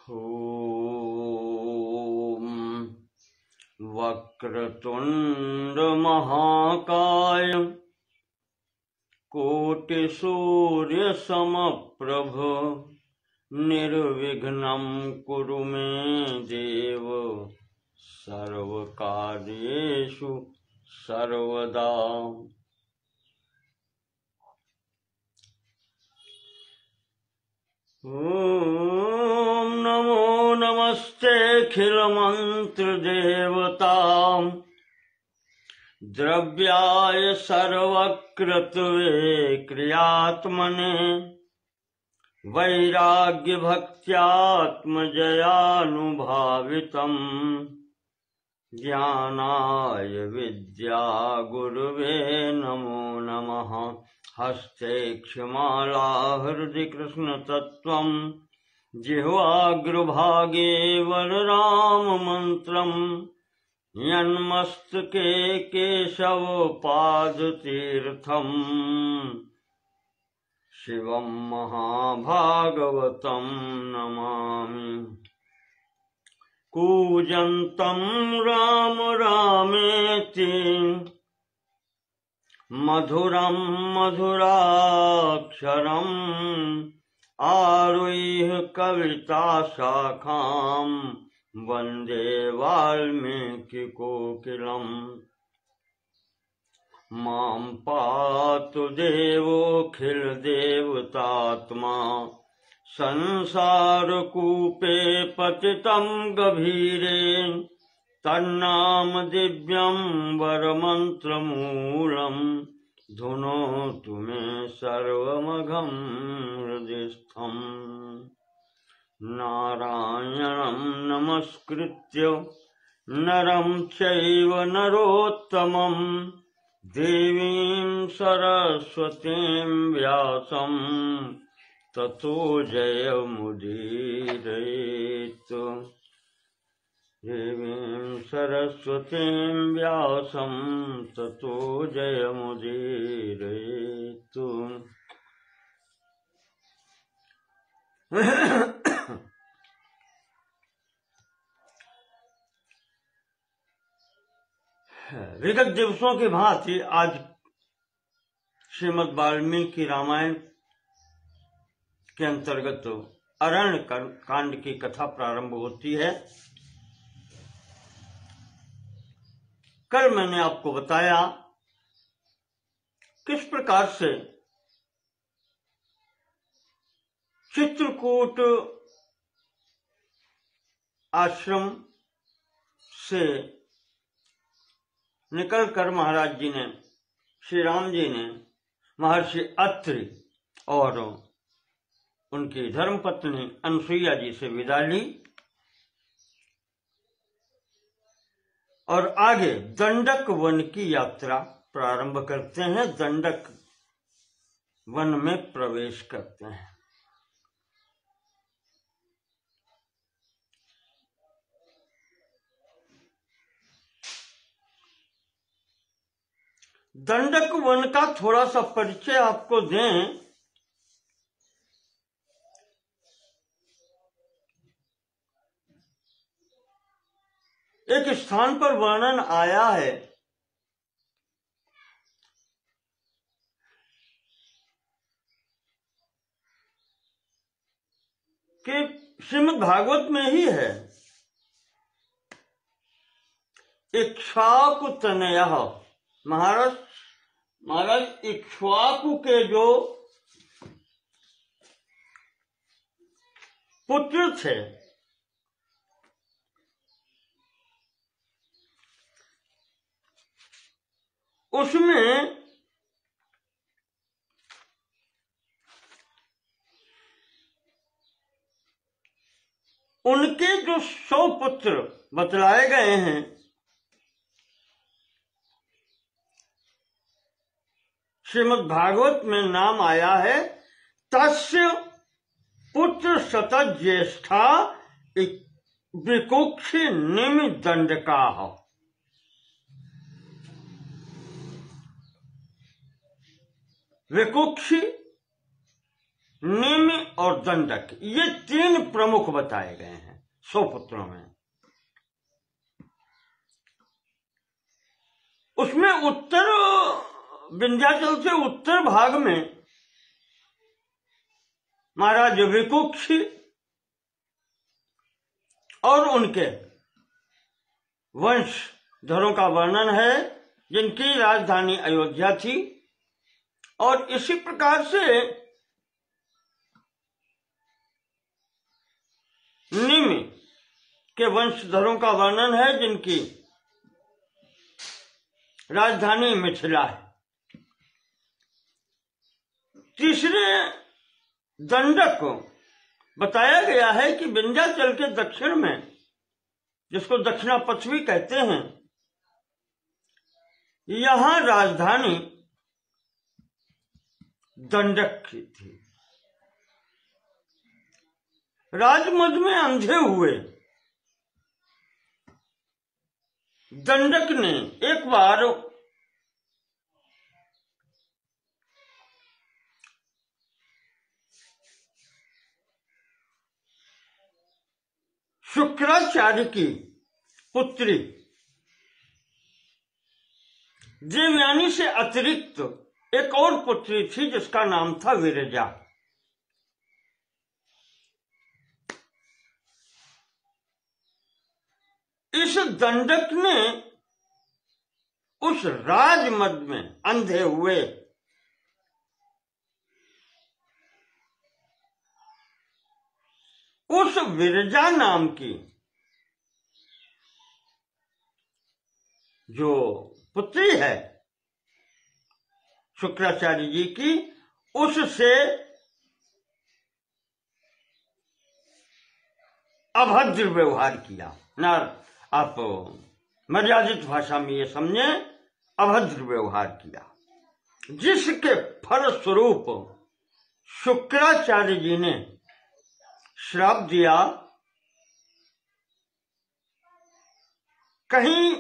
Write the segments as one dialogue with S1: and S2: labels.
S1: ॐ वक्रतुण्ड महाकाय कोटिसूर्य समप्रभ निर्विघ्नं कुरु मे देव सर्वकार्येषु सर्वदा। ॐ नमो नमस्तेऽखिलमन्त्रदेवतां द्रव्याय सर्वकृतवे क्रियात्मने वैराग्यभक्त्यात्मजयानुभावितं ज्ञानाय विद्यागुरुवे नमो नमः। हस्ते क्षमाला हृदि कृष्णतत्त्वं जिह्वाग्रभागे वरराममन्त्रं यन्मस्तके केशवपादतीर्थं शिवं महाभागवतं नमामि। कूजन्तं राम रामेति मधुरं मधुराक्षरम् आरुह्य कविताशाखां वन्दे वाल्मीकिकोकिलम्। मां पातु देवोऽखिलदेवतात्मा संसारकूपे पतितं गभीरे तन्नाम दिव्यं वरमन्त्रमूलम् धुनोतु मे सर्वमघं हृदिस्थम्। नारायणं नमस्कृत्य नरं चैव नरोत्तमं देवीं सरस्वतीं व्यासं ततो जयमुदीरयेत्। देवीं सरस्वतीं व्यासं ततो जयमुदीरयेत्। विगत दिवसों की भांति आज श्रीमद् वाल्मीकि रामायण के अंतर्गत अरण्य कांड की कथा प्रारंभ होती है। कल मैंने आपको बताया किस प्रकार से चित्रकूट आश्रम से निकलकर महाराज जी ने, श्री राम जी ने महर्षि अत्रि और उनकी धर्मपत्नी अनसुईया जी से विदा ली और आगे दंडक वन की यात्रा प्रारंभ करते हैं। दंडक वन में प्रवेश करते हैं। दंडक वन का थोड़ा सा परिचय आपको दें। एक स्थान पर वर्णन आया है कि श्रीमद् भागवत में ही है, इक्ष्वाकु तनयः, महाराज इक्ष्वाकु के जो पुत्र थे उसमें उनके जो 100 पुत्र बतलाए गए हैं श्रीमद् भागवत में नाम आया है तस्य पुत्र शत ज्येष्ठा विकुक्षि निमि दंडकाः। विकुक्षी निमि और दंडक, ये 3 प्रमुख बताए गए हैं 100 पुत्रों में। उसमें उत्तर विंध्याचल से उत्तर भाग में महाराज विकुक्षी और उनके वंशधरों का वर्णन है, जिनकी राजधानी अयोध्या थी। और इसी प्रकार से निमि के वंशधरों का वर्णन है, जिनकी राजधानी मिथिला है। तीसरे दंडक को बताया गया है कि विंध्याचल के दक्षिण में, जिसको दक्षिणापथ भी कहते हैं, यहां राजधानी दंडक की थी। राजमद में अंधे हुए दंडक ने एक बार शुक्राचार्य की पुत्री देवयानी से अतिरिक्त एक और पुत्री थी, जिसका नाम था विरजा। इस दंडक ने उस राजमद में अंधे हुए उस विरजा नाम की जो पुत्री है शुक्राचार्य जी की, उससे अभद्र व्यवहार किया। ना, आप मर्यादित भाषा में ये समझे, अभद्र व्यवहार किया, जिसके फलस्वरूप शुक्राचार्य जी ने श्राप दिया। कहीं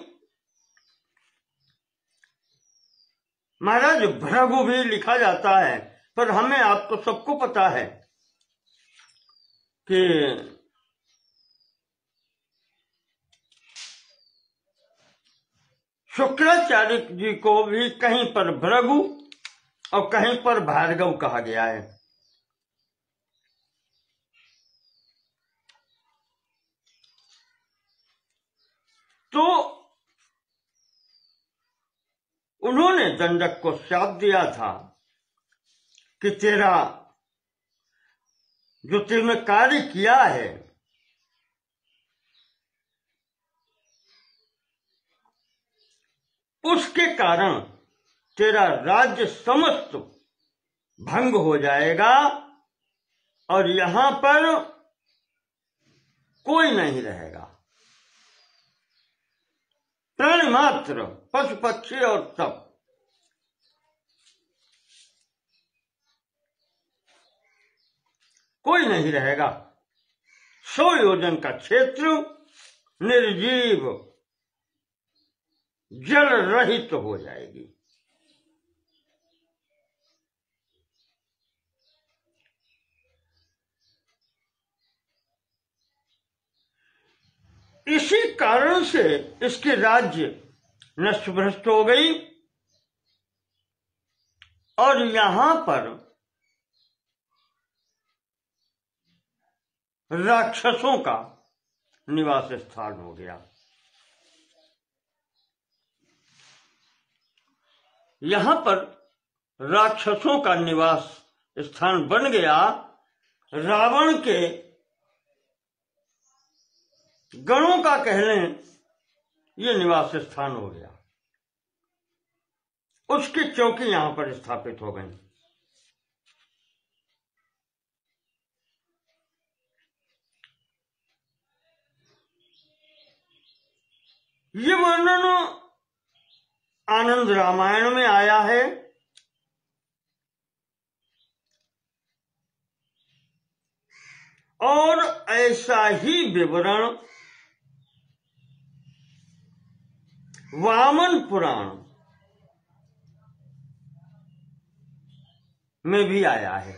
S1: महाराज भृगु भी लिखा जाता है, पर हमें आपको सबको पता है कि शुक्राचार्य जी को भी कहीं पर भृगु और कहीं पर भार्गव कहा गया है। तो उन्होंने दंडक को शाप दिया था कि तेरा जो तुमने कार्य किया है, उसके कारण तेरा राज्य समस्त भंग हो जाएगा और यहां पर कोई नहीं रहेगा। प्राणी मात्र, पशु पक्षी और सब, कोई नहीं रहेगा। 100 योजन का क्षेत्र निर्जीव, जल रहित तो हो जाएगी। इसी कारण से इसके राज्य नष्ट भ्रष्ट हो गई और यहां पर राक्षसों का निवास स्थान हो गया। यहां पर राक्षसों का निवास स्थान बन गया। रावण के गणों का कह लें ये निवास स्थान हो गया। उसकी चौकी यहां पर स्थापित हो गई। ये वर्णन आनंद रामायण में आया है। और ऐसा ही विवरण वामन पुराण में भी आया है।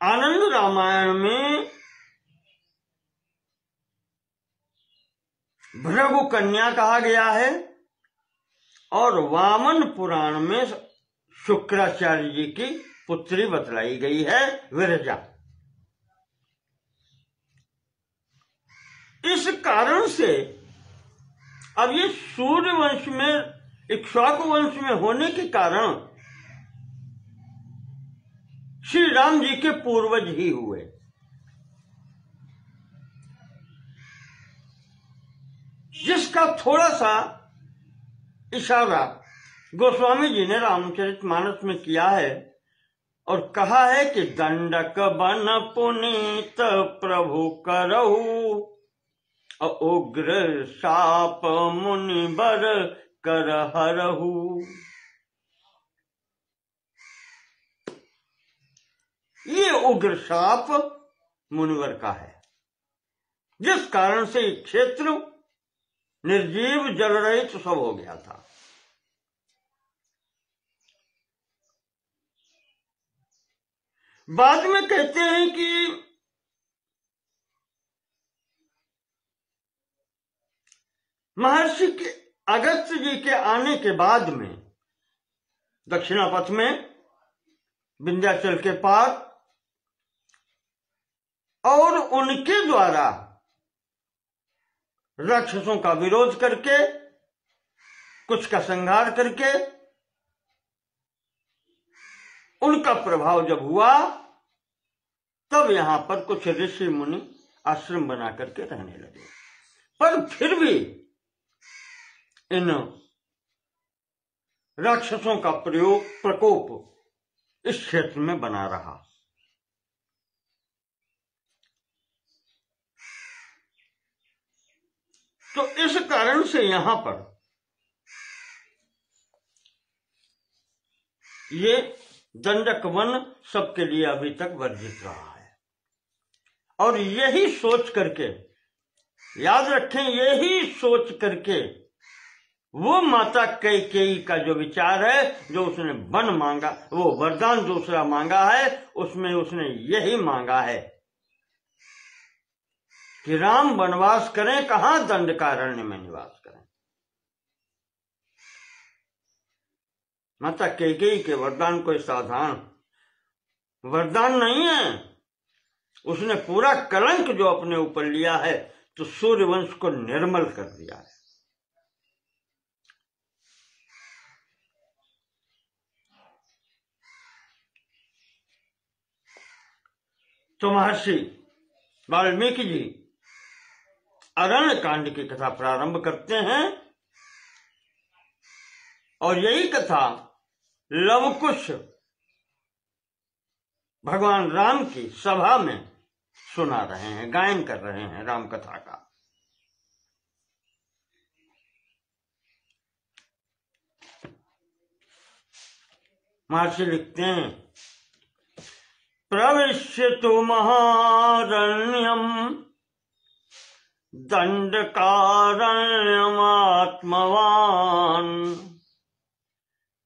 S1: आनंद रामायण में भृगु कन्या कहा गया है और वामन पुराण में शुक्राचार्य जी की पुत्री बतलाई गई है विरजा। इस कारण से अब ये सूर्य वंश में इक्ष्वाकु वंश में होने के कारण श्री राम जी के पूर्वज ही हुए। जिसका थोड़ा सा इशारा गोस्वामी जी ने रामचरितमानस में किया है और कहा है कि दंडक बन पुनीत प्रभु करहु उग्र शाप मुनि बर कर हरहु। ये उग्र शाप मुनिवर का है, जिस कारण से क्षेत्र निर्जीव जल रहित सब हो गया था। बाद में कहते हैं कि महर्षि के अगस्त्य जी के आने के बाद में दक्षिणापथ में विंध्याचल के पार और उनके द्वारा राक्षसों का विरोध करके कुछ का संहार करके उनका प्रभाव जब हुआ तब यहां पर कुछ ऋषि मुनि आश्रम बना करके रहने लगे। पर फिर भी इन राक्षसों का प्रकोप इस क्षेत्र में बना रहा। तो इस कारण से यहां पर ये दंडक वन सबके लिए अभी तक वर्जित रहा है। और यही सोच करके, याद रखें, यही सोच करके वो माता कैकेयी का जो विचार है, जो उसने वन मांगा, वो वरदान दूसरा मांगा है, उसमें उसने यही मांगा है कि राम वनवास करें, कहां दंडकारण्य में निवास करें। माता कैकेयी के वरदान कोई साधारण वरदान नहीं है। उसने पूरा कलंक जो अपने ऊपर लिया है तो सूर्यवंश को निर्मल कर दिया है। तो महर्षि वाल्मीकि जी अरण्य कांड की कथा प्रारंभ करते हैं और यही कथा लवकुश भगवान राम की सभा में सुना रहे हैं, गायन कर रहे हैं राम कथा का। महर्षि लिखते हैं, प्रविश्यतु महारण्यम दंडकारण्यमात्मवान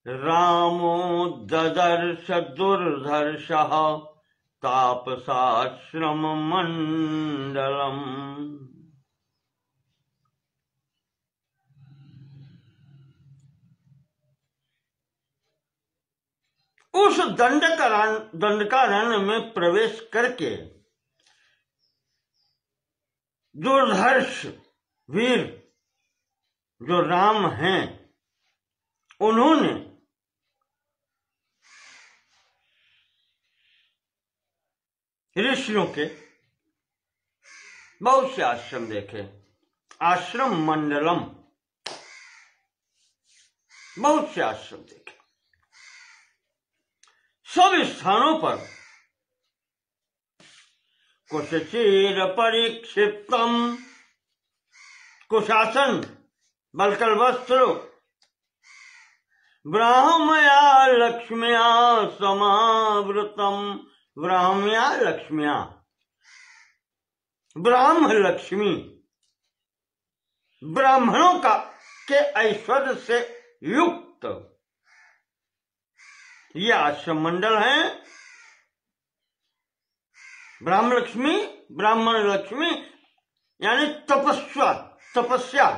S1: रामो ददर्श दुर्धर्षः तापसाश्रम मंडलम। उस दंडकारण्य में प्रवेश करके दुर्धर्ष वीर जो राम हैं, उन्होंने ऋषियों के बहुत से आश्रम देखे, आश्रम मंडलम, बहुत से आश्रम देखे। सब स्थानों पर कुशचीर परिक्षिप्तम, कुशासन बलकल वस्त्र, ब्राह्मया लक्ष्म्या समावृतम, ब्राह्म्या लक्ष्म्या, ब्राह्म लक्ष्मी, ब्राह्मणों का के ऐश्वर्य से युक्त ये आश्रम मंडल हैं। ब्राह्मण लक्ष्मी यानी तपस्या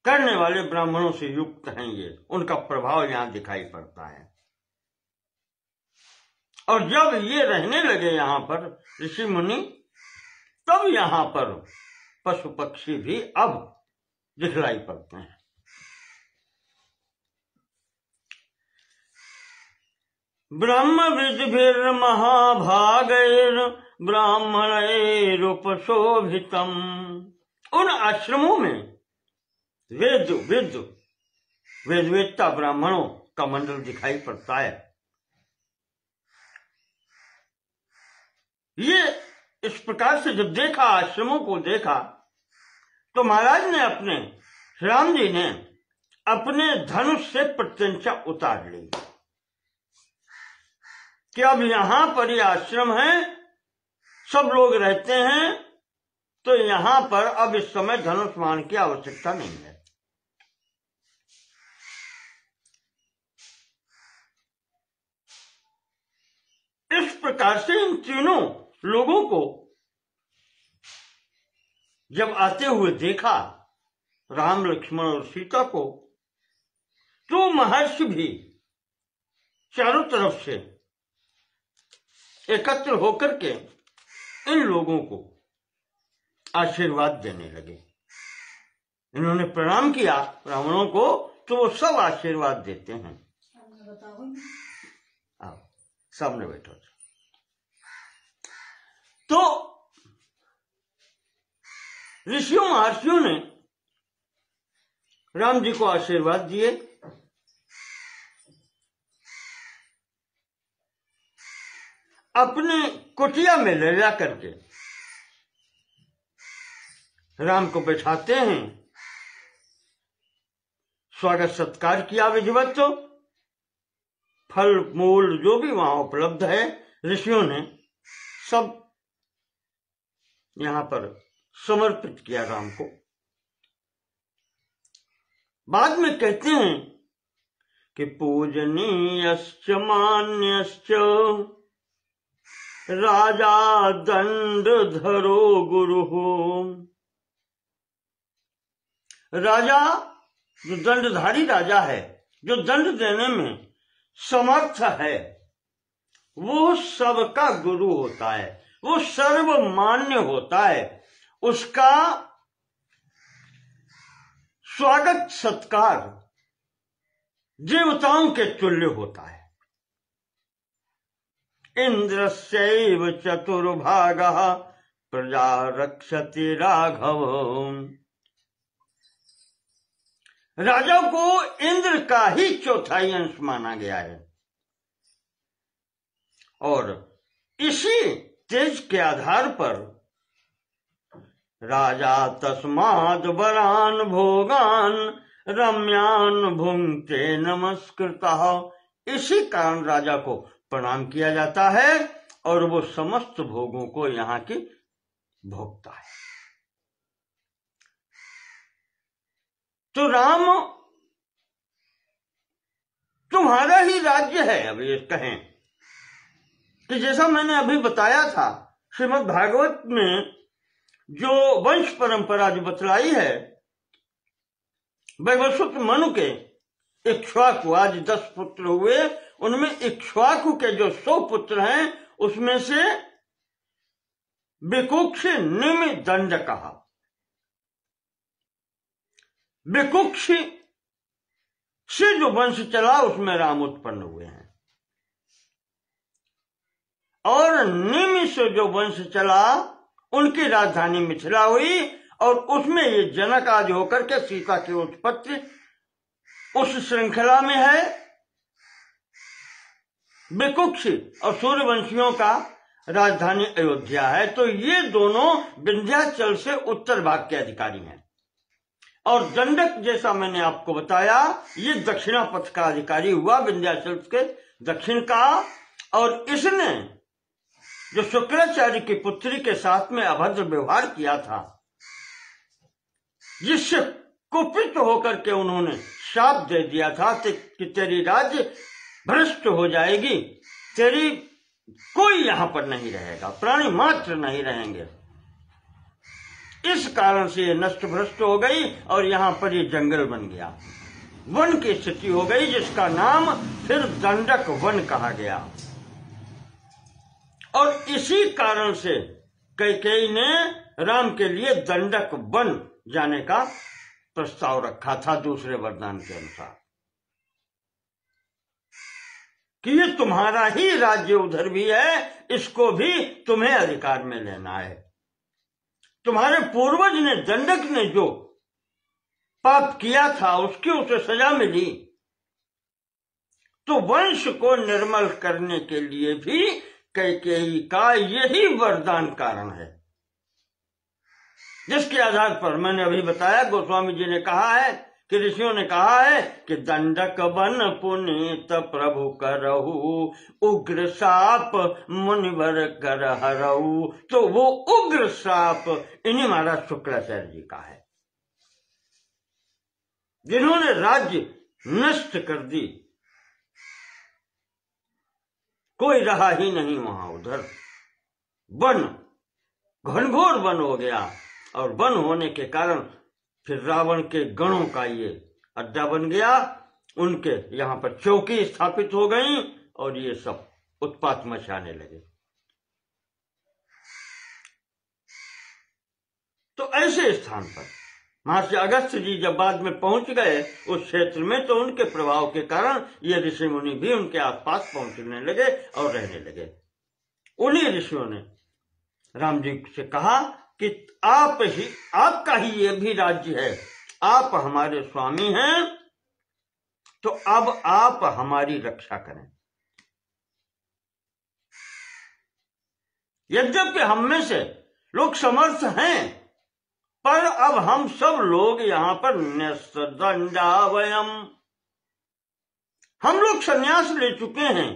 S1: करने वाले ब्राह्मणों से युक्त हैं। ये उनका प्रभाव यहां दिखाई पड़ता है। और जब ये रहने लगे यहां पर ऋषि मुनि, तब यहां पर पशु पक्षी भी अब दिखलाई पड़ते हैं। ब्रह्मविद्भिर्महाभागैर ब्राह्मणैरुपशोभितम्। उन आश्रमों में वेदवेत्ता ब्राह्मणों का मंडल दिखाई पड़ता है। ये इस प्रकार से जब देखा, आश्रमों को देखा, तो महाराज ने राम जी ने अपने धनुष से प्रत्यंचा उतार ली कि अब यहां पर ये आश्रम है, सब लोग रहते हैं, तो यहां पर अब इस समय धनुष मान की आवश्यकता नहीं है। इस प्रकार से इन तीनों लोगों को जब आते हुए देखा, राम लक्ष्मण और सीता को, तो महर्षि भी चारों तरफ से एकत्र होकर के इन लोगों को आशीर्वाद देने लगे। इन्होंने प्रणाम किया ब्राह्मणों को, तो वो सब आशीर्वाद देते हैं। आओ सामने बैठो। तो ऋषियों महर्षियों ने राम जी को आशीर्वाद दिए। अपने कुटिया में ले जा करके राम को बैठाते हैं, स्वागत सत्कार किया विधिवत। तो फल मूल जो भी वहां उपलब्ध है, ऋषियों ने सब यहां पर समर्पित किया राम को। बाद में कहते हैं कि पूजनीयश्च मान्यश्च राजा दंडधरो गुरु। राजा जो दंडधारी राजा है, जो दंड देने में समर्थ है, वो सबका गुरु होता है, वो सर्वमान्य होता है। उसका स्वागत सत्कार देवताओं के तुल्य होता है। इंद्रस्यैव चतुर्भागः प्रजा रक्षति राघव। राजा को इंद्र का ही चौथाई अंश माना गया है, और इसी तेज के आधार पर राजा तस्माद वरान भोगान रम्यान भुंक्ते नमस्कृतः। इसी कारण राजा को प्रणाम किया जाता है और वो समस्त भोगों को यहाँ की भोगता है। तो राम तुम्हारा ही राज्य है। अब ये कहें कि जैसा मैंने अभी बताया था, श्रीमद् भागवत में जो वंश परंपरा जो बतलाई है, वैवस्वत मनु के इक्ष्वाकु, आज 10 पुत्र हुए, उनमें इक्ष्वाकु के जो 100 पुत्र हैं, उसमें से विकुक्ष निमि दंड कहा। विकुक्ष से जो वंश चला उसमें राम उत्पन्न हुए हैं, और निमि से जो वंश चला उनकी राजधानी मिथिला हुई, और उसमें ये जनक आदि होकर के सीता की उत्पत्ति उस श्रृंखला में है। विकुक्ष और सूर्यवंशियों का राजधानी अयोध्या है। तो ये दोनों विंध्याचल से उत्तर भाग के अधिकारी हैं, और दंडक जैसा मैंने आपको बताया, ये दक्षिणा पथ का अधिकारी हुआ, विंध्याचल के दक्षिण का। और इसने जो शुक्राचार्य की पुत्री के साथ में अभद्र व्यवहार किया था, जिससे कुपित होकर के उन्होंने शाप दे दिया था कि तेरी राज्य भ्रष्ट हो जाएगी, तेरी कोई यहां पर नहीं रहेगा, प्राणी मात्र नहीं रहेंगे। इस कारण से ये नष्ट भ्रष्ट हो गई और यहां पर ये जंगल बन गया, वन की स्थिति हो गई, जिसका नाम फिर दंडक वन कहा गया। और इसी कारण से कैकेयी ने राम के लिए दंडक वन जाने का प्रस्ताव रखा था दूसरे वरदान के अनुसार, कि ये तुम्हारा ही राज्य उधर भी है, इसको भी तुम्हें अधिकार में लेना है। तुम्हारे पूर्वज ने, दंडक ने जो पाप किया था उसकी उसे सजा मिली, तो वंश को निर्मल करने के लिए भी कैकेयी का यही वरदान कारण है, जिसके आधार पर मैंने अभी बताया, गोस्वामी जी ने कहा है कि ऋषियों ने कहा है कि दंडक वन पुनीत प्रभु करहु, उग्र साप मुनिवर कर हरहु। तो वो उग्र साप इन्हीं महाराज शुक्राचार्य जी का है, जिन्होंने राज्य नष्ट कर दी, कोई रहा ही नहीं वहां, उधर वन घनघोर वन हो गया। और वन होने के कारण फिर रावण के गणों का ये अड्डा बन गया, उनके यहां पर चौकी स्थापित हो गई और ये सब उत्पात मचाने लगे। तो ऐसे स्थान पर महर्षि अगस्त्य जी जब बाद में पहुंच गए उस क्षेत्र में, तो उनके प्रभाव के कारण ये ऋषि मुनि भी उनके आसपास पहुंचने लगे और रहने लगे। उन्हीं ऋषियों ने राम जी से कहा कि आपका ही ये भी राज्य है, आप हमारे स्वामी हैं, तो अब आप हमारी रक्षा करें। यद्यपि हम में से लोग समर्थ हैं, पर अब हम सब लोग यहां पर न्यस्तदंडावयम, हम लोग संन्यास ले चुके हैं,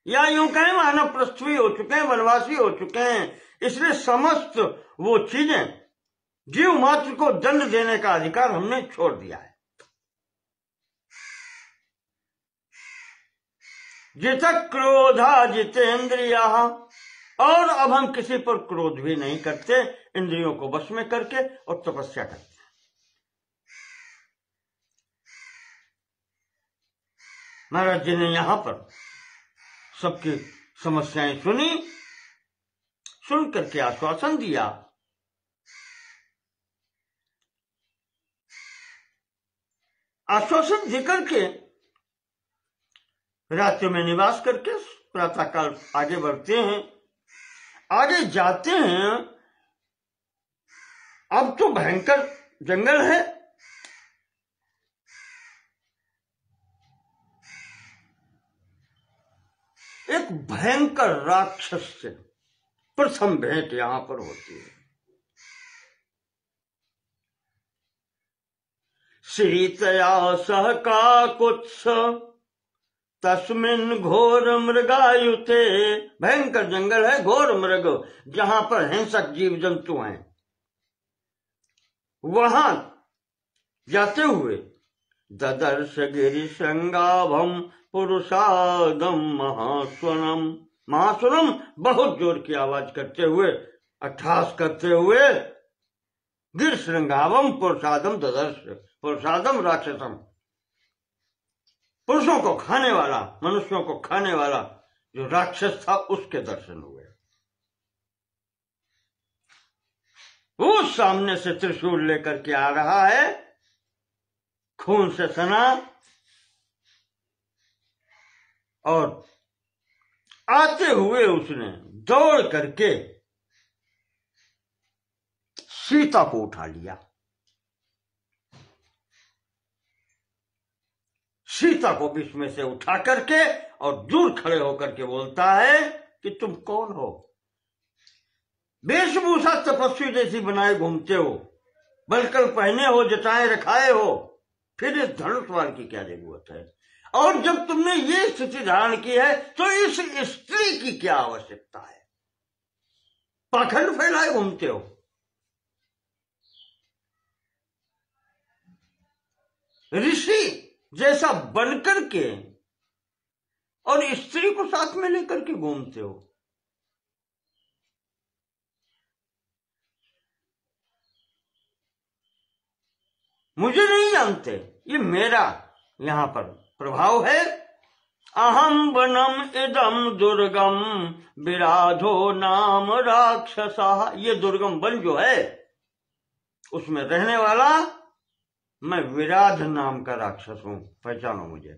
S1: या यूं कहें वानप्रस्थी हो चुके हैं, वनवासी हो चुके हैं। इसलिए समस्त वो चीजें, जीव मात्र को दंड देने का अधिकार हमने छोड़ दिया है। जित क्रोधा जितेंद्रिया, और अब हम किसी पर क्रोध भी नहीं करते, इंद्रियों को वश में करके और तपस्या करते हैं। महाराज जी ने यहां पर सबकी समस्याएं सुनी, सुन करके आश्वासन दिया। आश्वासन देकर के रात्रि में निवास करके प्रातःकाल आगे बढ़ते हैं, आगे जाते हैं। अब तो भयंकर जंगल है, एक भयंकर राक्षस से प्रथम भेंट यहां पर होती है। सीतया सह काकुत्स तस्मिन घोर मृगायुते, भयंकर जंगल है, घोर मृग, जहां पर हिंसक जीव जंतु हैं। वहां जाते हुए ददर्श गिरि श्रृंगाभम पुरुषादम महास्वनम, महास्वनम बहुत जोर की आवाज करते हुए, अट्ठास करते हुए, गिर श्रृंगावम पुरुषादम ददर्श, पुरुषादम राक्षसम, पुरुषों को खाने वाला, मनुष्यों को खाने वाला जो राक्षस था, उसके दर्शन हुए। वो सामने से त्रिशूल लेकर के आ रहा है, खून से सना, और आते हुए उसने दौड़ करके सीता को उठा लिया। सीता को बीच में से उठा करके और दूर खड़े होकर के बोलता है कि तुम कौन हो? वेशभूषा तपस्वी जैसी बनाए घूमते हो, बलकल पहने हो, जटाएं रखाए हो, फिर इस धनुष वार की क्या जरूरत है? और जब तुमने ये स्थिति धारण की है तो इस स्त्री की क्या आवश्यकता है? पाखंड फैलाए घूमते हो। ऋषि जैसा बनकर के और स्त्री को साथ में लेकर के घूमते हो। मुझे नहीं जानते, ये मेरा यहां पर प्रभाव है। अहम वनम इदम दुर्गम विराधो नाम राक्षसा। ये दुर्गम वन जो है उसमें रहने वाला मैं विराध नाम का राक्षस हूं, पहचानो मुझे।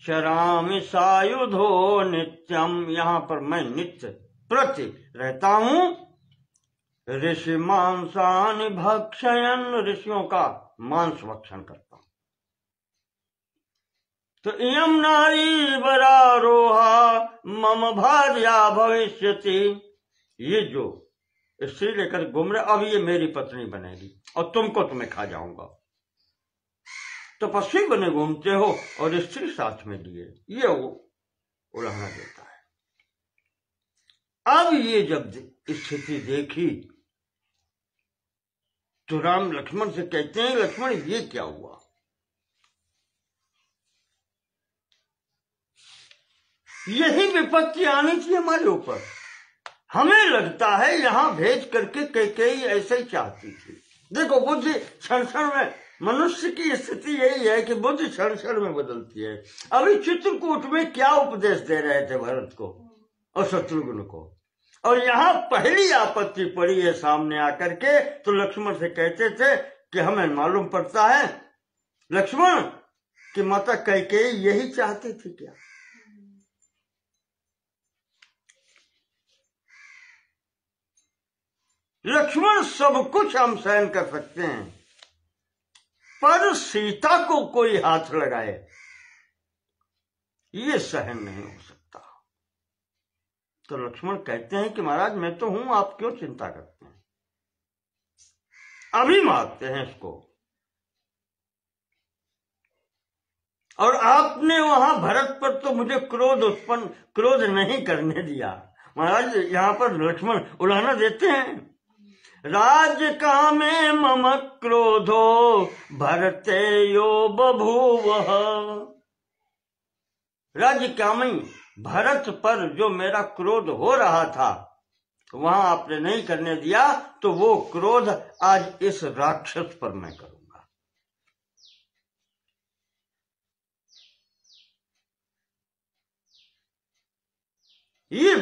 S1: चरामि सायुधो नित्यम, यहां पर मैं नित्य प्रति रहता हूं। ऋषि मांसानि भक्षयन, ऋषियों का मांस भक्षण करता हूं। तो इयम नारी वरारोहा मम भार्या भविष्यति, ये जो स्त्री लेकर घूम रहे अब ये मेरी पत्नी बनेगी और तुमको तो मैं खा जाऊंगा। तपस्वी बने घूमते हो और स्त्री साथ में लिए, ये वो उलाहना देता है। अब ये जब स्थिति देखी तो राम लक्ष्मण से कहते हैं, लक्ष्मण ये क्या हुआ? यही विपत्ति आनी थी हमारे ऊपर। हमें लगता है यहां भेज करके कैकेयी ऐसे ही चाहती थी। देखो बुद्धि क्षण क्षण में, मनुष्य की स्थिति यही है कि बुद्धि क्षण क्षण में बदलती है। अभी चित्रकूट में क्या उपदेश दे रहे थे भरत को और शत्रुघ्न को, और यहां पहली आपत्ति पड़ी है सामने आकर के, तो लक्ष्मण से कहते थे कि हमें मालूम पड़ता है लक्ष्मण कि माता कैकेयी यही चाहती थी क्या? लक्ष्मण सब कुछ हम सहन कर सकते हैं, पर सीता को कोई हाथ लगाए ये सहन नहीं हो सकता। तो लक्ष्मण कहते हैं कि महाराज मैं तो हूं, आप क्यों चिंता करते हैं? अभी मारते हैं इसको। और आपने वहां भरत पर तो मुझे क्रोध नहीं करने दिया। महाराज यहां पर लक्ष्मण उलाहना देते हैं, राज्य कामे मम क्रोधो भरते यो बभूवः। राज्य कामी भरत पर जो मेरा क्रोध हो रहा था वहां आपने नहीं करने दिया, तो वो क्रोध आज इस राक्षस पर मैं करूंगा। ये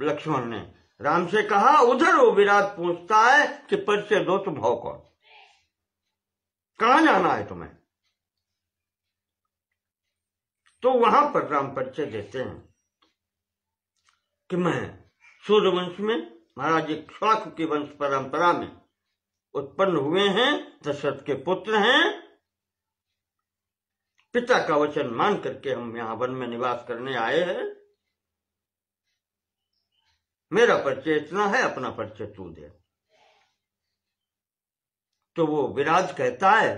S1: लक्ष्मण ने राम से कहा। उधर वो विराट पूछता है कि परिचय दो, तुम हो कौन, कहां जाना है तुम्हें? तो वहां पर राम परिचय देते हैं कि मैं सूर्यवंश में महाराज इक्ष्वाकु की वंश परंपरा में उत्पन्न हुए हैं, दशरथ के पुत्र हैं। पिता का वचन मान करके हम यहां वन में निवास करने आए हैं। मेरा परिचय इतना है, अपना परिचय तू दे। तो वो विराज कहता है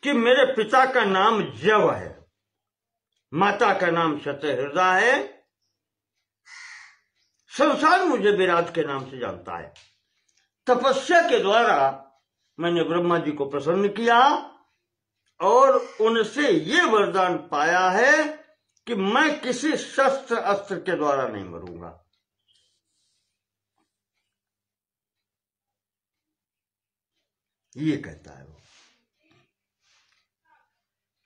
S1: कि मेरे पिता का नाम जव है, माता का नाम शतहृदा है, संसार मुझे विराट के नाम से जानता है। तपस्या के द्वारा मैंने ब्रह्मा जी को प्रसन्न किया और उनसे ये वरदान पाया है कि मैं किसी शस्त्र अस्त्र के द्वारा नहीं मरूंगा। ये कहता है वो,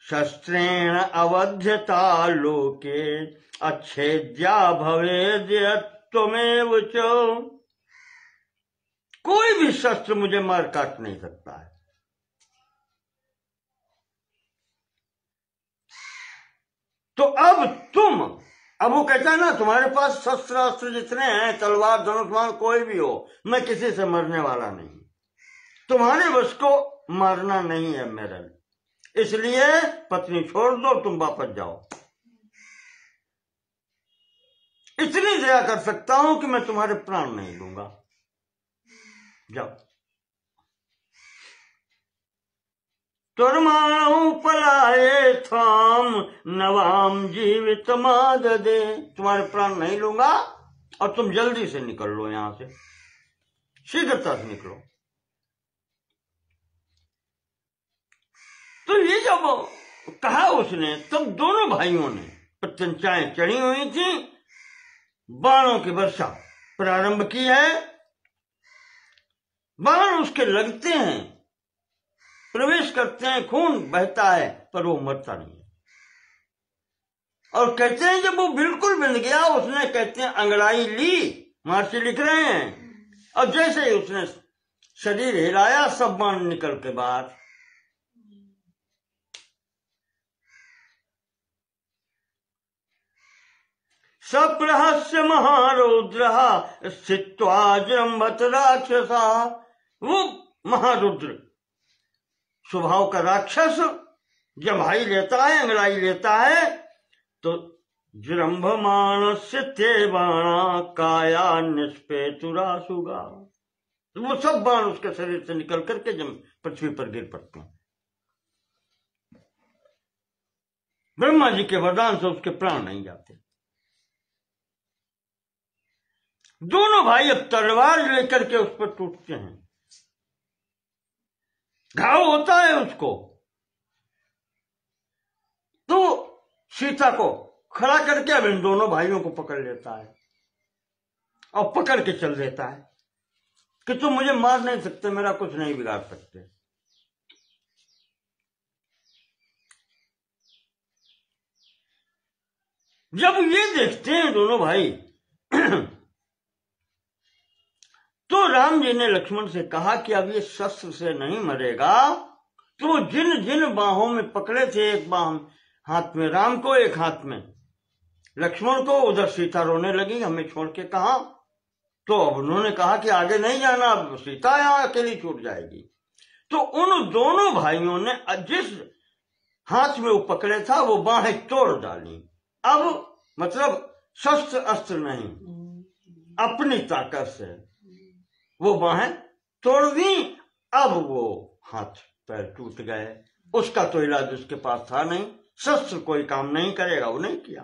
S1: शस्त्रेण अवध्यता लोके अच्छेद्या भवेद्य त्वमेव च। कोई भी शस्त्र मुझे मार काट नहीं सकता है। तो अब वो कहता है ना, तुम्हारे पास शस्त्र अस्त्र जितने हैं, तलवार धनुष कोई भी हो, मैं किसी से मरने वाला नहीं। तुम्हारे बस को मारना नहीं है मेरे, इसलिए पत्नी छोड़ दो, तुम वापस जाओ। इतनी दया कर सकता हूं कि मैं तुम्हारे प्राण नहीं लूंगा, जाओ। तुरमाणु पलाये थाम नवाम जीवित माददे। तुम्हारे प्राण नहीं लूंगा और तुम जल्दी से निकल लो यहां से, शीघ्रता से निकलो। तो ये जब कहा उसने, तब दोनों भाइयों ने प्रत्यंचाएं चढ़ी हुई थी, बाणों की वर्षा प्रारंभ की है। बाण उसके लगते हैं, प्रवेश करते हैं, खून बहता है, पर वो मरता नहीं। और कहते हैं जब वो बिल्कुल बिंद गया, उसने कहते हैं अंगड़ाई ली, महर्षि लिख रहे हैं, और जैसे ही उसने शरीर हिलाया, सब बाण निकल के बाहर। सप्रहस्य महारुद्र स्थित्वा जृंभत राक्षसा। वो महारुद्र स्वभाव का राक्षस जब भाई लेता है, अंगड़ाई लेता है, तो जृंभमाणस्य ते बाणा काया निष्पेतुरासुगा। वो सब बाण उसके शरीर से निकल करके जब पृथ्वी पर गिर पड़ते हैं। ब्रह्मा जी के वरदान से उसके प्राण नहीं जाते। दोनों भाई अब तलवार लेकर के उस पर टूटते हैं, घाव होता है उसको। तो सीता को खड़ा करके अब इन दोनों भाइयों को पकड़ लेता है और पकड़ के चल देता है कि तुम मुझे मार नहीं सकते, मेरा कुछ नहीं बिगाड़ सकते। जब ये देखते हैं दोनों भाई, तो राम जी ने लक्ष्मण से कहा कि अब ये शस्त्र से नहीं मरेगा। तो जिन जिन बाहों में पकड़े थे, एक बाह हाथ में राम को, एक हाथ में लक्ष्मण को, उधर सीता रोने लगी, हमें छोड़ के कहा। तो अब उन्होंने कहा कि आगे नहीं जाना, अब सीता यहां अकेली छूट जाएगी। तो उन दोनों भाइयों ने जिस हाथ में वो पकड़े था, वो बाहें तोड़ डाली। अब मतलब शस्त्र अस्त्र नहीं, अपनी ताकत से वो बाहें तोड़ दी। अब वो हाथ पैर टूट गए। उसका तो इलाज उसके पास था नहीं, शस्त्र कोई काम नहीं करेगा, वो नहीं किया।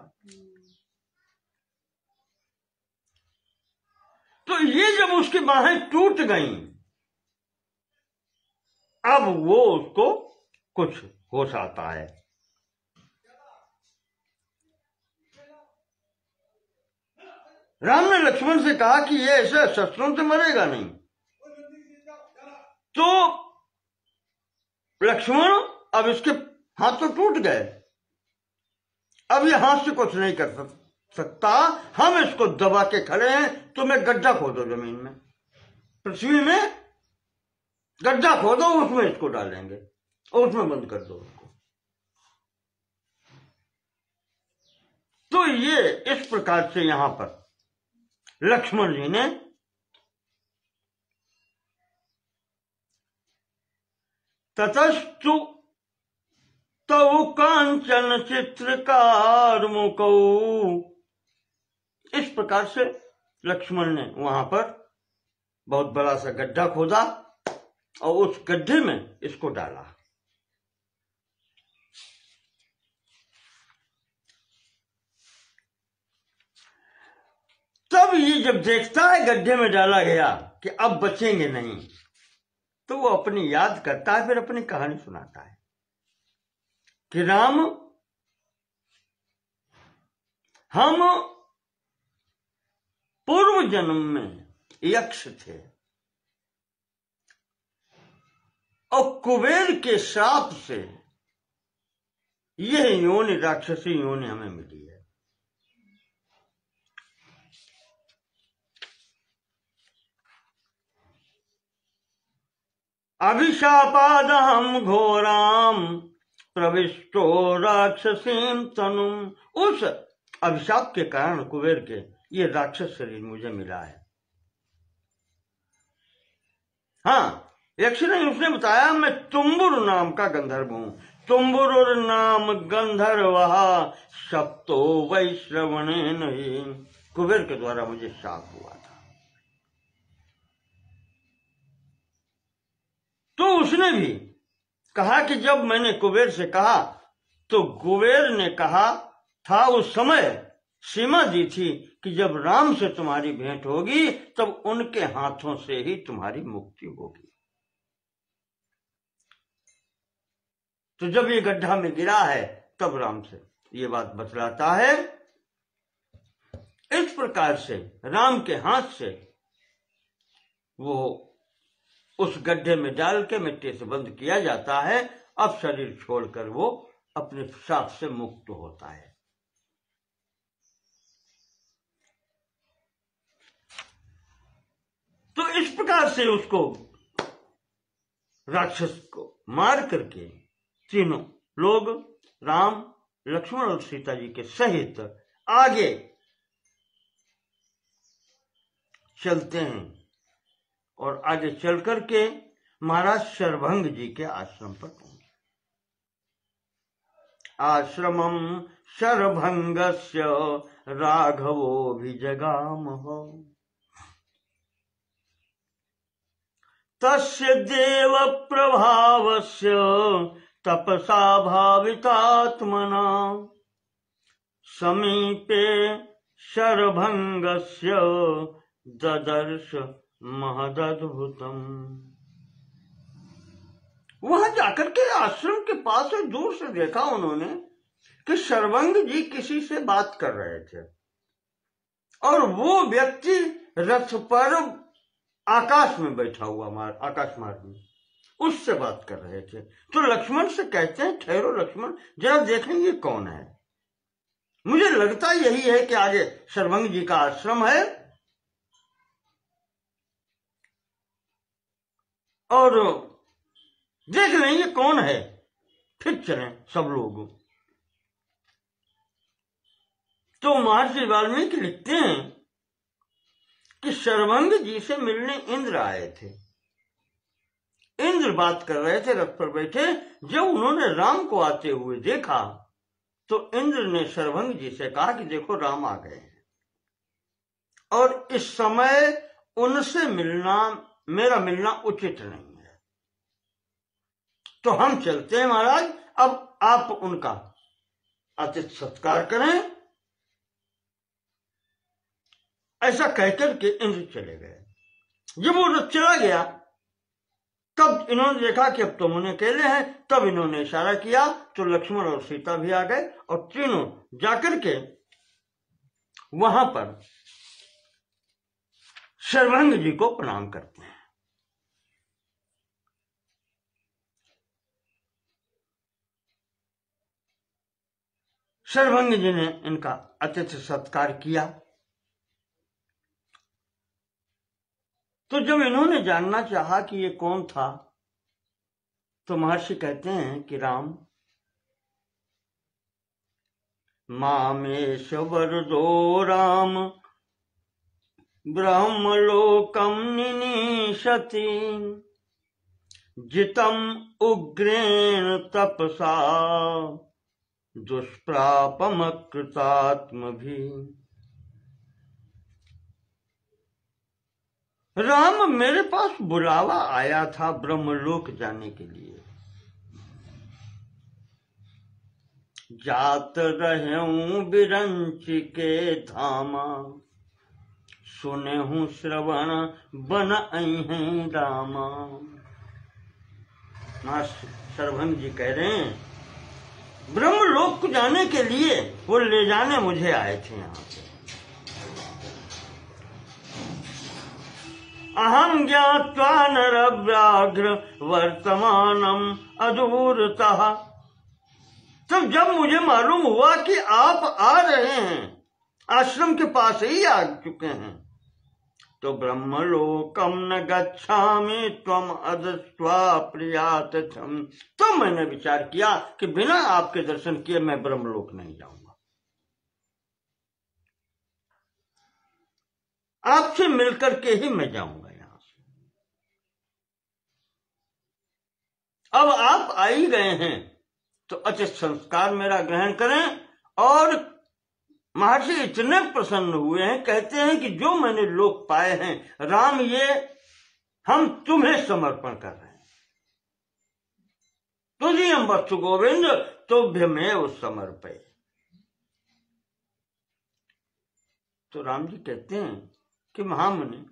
S1: तो ये जब उसकी बाहें टूट गईं, अब वो उसको कुछ होश आता है। राम ने लक्ष्मण से कहा कि ये ऐसे शस्त्रों से मरेगा नहीं। तो लक्ष्मण, अब इसके हाथ तो टूट गए, अब ये हाथ से कुछ नहीं कर सकता, हम इसको दबा के खड़े हैं, तुम एक गड्ढा खोदो जमीन में, पृथ्वी में गड्ढा खोदो, उसमें इसको डालेंगे और उसमें बंद कर दो उसको। तो ये इस प्रकार से यहां पर लक्ष्मण जी ने ततस्तु तौ कांचन चित्रकार मुकौ, इस प्रकार से लक्ष्मण ने वहां पर बहुत बड़ा सा गड्ढा खोदा और उस गड्ढे में इसको डाला। तब ये जब देखता है गड्ढे में डाला गया कि अब बचेंगे नहीं, तो वो अपनी याद करता है, फिर अपनी कहानी सुनाता है कि राम, हम पूर्व जन्म में यक्ष थे और कुबेर के श्राप से यह योनि, राक्षसी योनि हमें मिली है। अभिशापादहम घोराम प्रविष्टो राक्षसीम तनुम, उस अभिशाप के कारण कुबेर के ये राक्षस शरीर मुझे मिला है। हाँ, यक्ष ने उसने बताया, मैं तुम्बुर नाम का गंधर्व हूं। तुम्बुर नाम गंधर्व सप्तो वैश्रवणे नहीं, कुबेर के द्वारा मुझे शाप हुआ था। तो उसने भी कहा कि जब मैंने कुबेर से कहा, तो कुबेर ने कहा था, उस समय सीमा दी थी कि जब राम से तुम्हारी भेंट होगी तब उनके हाथों से ही तुम्हारी मुक्ति होगी। तो जब ये गड्ढा में गिरा है तब राम से ये बात बतलाता है। इस प्रकार से राम के हाथ से वो उस गड्ढे में डाल के मिट्टी से बंद किया जाता है। अब शरीर छोड़कर वो अपने श्राप से मुक्त होता है। तो इस प्रकार से उसको राक्षस को मार करके तीनों लोग राम, लक्ष्मण और सीता जी के सहित आगे चलते हैं और आगे चल करके महाराज शरभंग जी के आश्रम पर पहुंचे। आश्रमम शरभंगस्य राघवोऽभिजगामः तस्य देव प्रभावस्य तपसा भावितात्मना समीपे शरभंगस्य ददर्श महदद्भुतम। वहां जाकर के आश्रम के पास से दूर से देखा उन्होंने कि शरभंग जी किसी से बात कर रहे थे और वो व्यक्ति रथ पर आकाश में बैठा हुआ आकाश मार्ग में उससे बात कर रहे थे। तो लक्ष्मण से कहते हैं, ठहरो लक्ष्मण, जरा देखें ये कौन है। मुझे लगता यही है कि आगे शरभंग जी का आश्रम है और देख लें ये कौन है, फिर चलें सब लोग। तो महर्षि वाल्मीकि लिखते हैं कि शरभंग जी से मिलने इंद्र आए थे। इंद्र बात कर रहे थे रथ पर बैठे। जब उन्होंने राम को आते हुए देखा तो इंद्र ने शरभंग जी से कहा कि देखो राम आ गए हैं और इस समय उनसे मेरा मिलना उचित नहीं है, तो हम चलते हैं महाराज, अब आप उनका आतिथ्य सत्कार करें। ऐसा कहकर के इंद्र चले गए। जब वो रथ चला गया तब इन्होंने देखा कि अब तो मुझे अकेले हैं। तब इन्होंने इशारा किया तो लक्ष्मण और सीता भी आ गए और तीनों जाकर के वहां पर शरभंग जी को प्रणाम करते हैं। शरभंग जी ने इनका अतिथि सत्कार किया। तो जब इन्होंने जानना चाहा कि ये कौन था तो महर्षि कहते हैं कि राम मामेश वरदो राम ब्रह्मलोकम निनीशति जितम उग्रेण तपसा दुष्प्रापमकृतात्मभि। राम मेरे पास बुलावा आया था ब्रह्मलोक जाने के लिए। जात रहूं बिरंच के धामा सुने हूं श्रवण बन आई हैं रामा। शरभंग जी कह रहे हैं ब्रह्मलोक को जाने के लिए वो ले जाने मुझे आए थे यहाँ पे। अहम ज्ञात्वा नरव्याघ्र वर्तमानम अदूरतः। तब जब मुझे मालूम हुआ कि आप आ रहे हैं, आश्रम के पास ही आ चुके हैं, तो ब्रह्मलोकम न गच्छामि त्वम अदृष्ट्वा प्रियातथम। तो मैंने विचार किया कि बिना आपके दर्शन किए मैं ब्रह्मलोक नहीं जाऊंगा। आपसे मिलकर के ही मैं जाऊंगा यहां से। अब आप आ ही गए हैं तो अतिथि संस्कार मेरा ग्रहण करें। और महर्षि इतने प्रसन्न हुए हैं, कहते हैं कि जो मैंने लोक पाए हैं राम, ये हम तुम्हें समर्पण कर रहे हैं। तुझियम वत्सु गोविंद तुभ्यमेव समर्पये। तो राम जी कहते हैं कि महामुनि,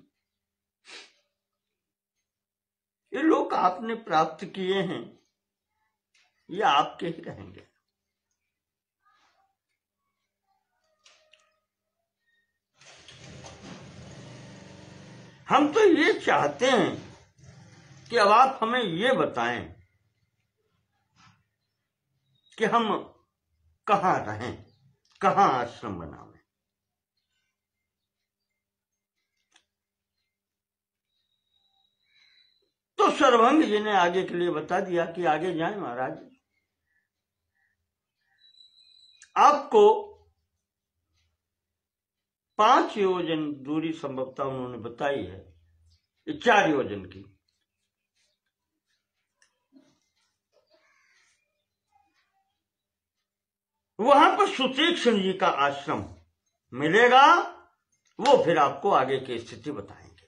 S1: ये लोक आपने प्राप्त किए हैं ये आपके ही रहेंगे। हम तो ये चाहते हैं कि अब आप हमें ये बताएं कि हम कहाँ रहें, कहाँ आश्रम बनावें। तो सर्वभंग जी ने आगे के लिए बता दिया कि आगे जाएं महाराज, आपको 5 योजन दूरी संभवतः उन्होंने बताई है, 4 योजन की। वहां पर सुतीक्ष्ण जी का आश्रम मिलेगा, वो फिर आपको आगे की स्थिति बताएंगे।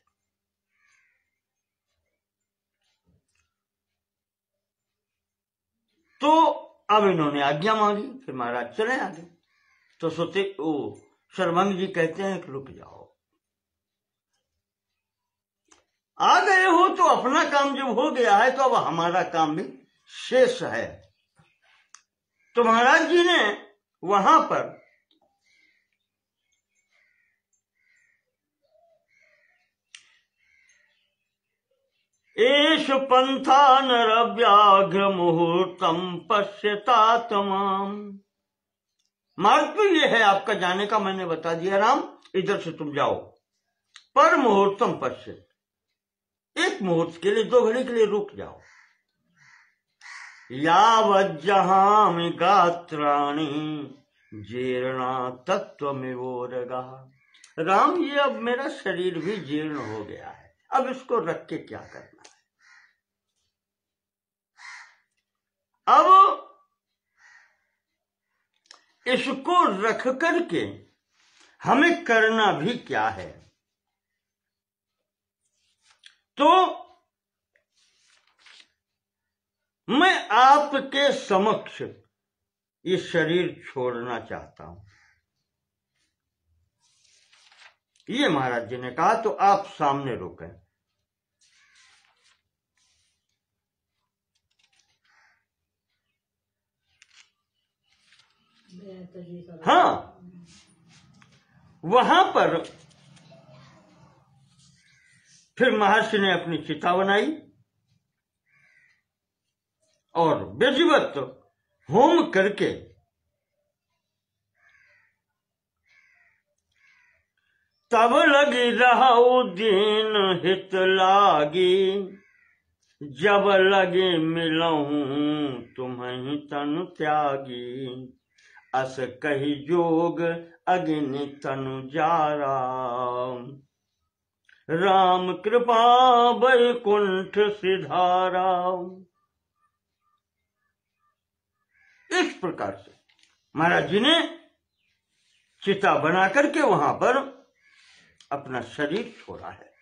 S1: तो अब इन्होंने आज्ञा मांगी, फिर महाराज चले आगे। तो सर्वभंग जी कहते हैं कि रुक जाओ, आ गए हो तो अपना काम जब हो गया है तो अब हमारा काम भी शेष है। तो महाराज जी ने वहां पर एष पंथा नर व्याघ्र मुहूर्तम पश्यतात्माम। मार्ग तो ये है आपका जाने का, मैंने बता दिया राम, इधर से तुम जाओ। पर मुहूर्तम पश्य, एक मुहूर्त के लिए, 2 घड़ी के लिए रुक जाओ। यावज्जहामि गात्राणि जीर्णा तत्त्वमिवोरगा। राम, ये अब मेरा शरीर भी जीर्ण हो गया है, अब इसको रख के क्या करना है। अब इसको रख करके हमें करना भी क्या है। तो मैं आपके समक्ष ये शरीर छोड़ना चाहता हूं, ये महाराज जी ने कहा। तो आप सामने रुकें। हाँ, वहां पर फिर महर्षि ने अपनी चिता बनाई और विधिवत होम करके तब लगी रहो दीन हित लागी, जब लगे मिलऊं तुम्हें तनु त्यागी। अस कही जोग अग्नि तनु जारा, राम कृपा वैकुंठ सिधारा। इस प्रकार से महाराज जी ने चिता बना करके वहां पर अपना शरीर छोड़ा है।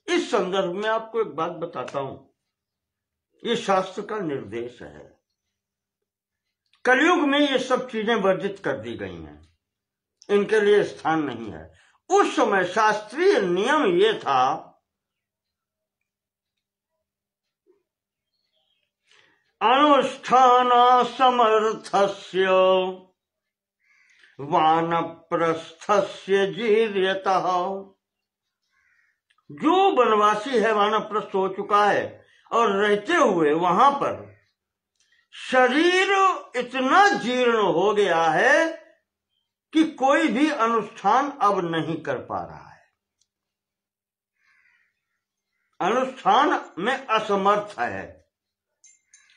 S1: इस संदर्भ में आपको एक बात बताता हूं, ये शास्त्र का निर्देश है। कलयुग में ये सब चीजें वर्जित कर दी गई हैं, इनके लिए स्थान नहीं है। उस समय शास्त्रीय नियम ये था, अनुष्ठान समर्थस्य वानप्रस्थस्य जीर्यतः। जो वनवासी है, वानप्रस्थ हो चुका है और रहते हुए वहां पर शरीर इतना जीर्ण हो गया है कि कोई भी अनुष्ठान अब नहीं कर पा रहा है, अनुष्ठान में असमर्थ है।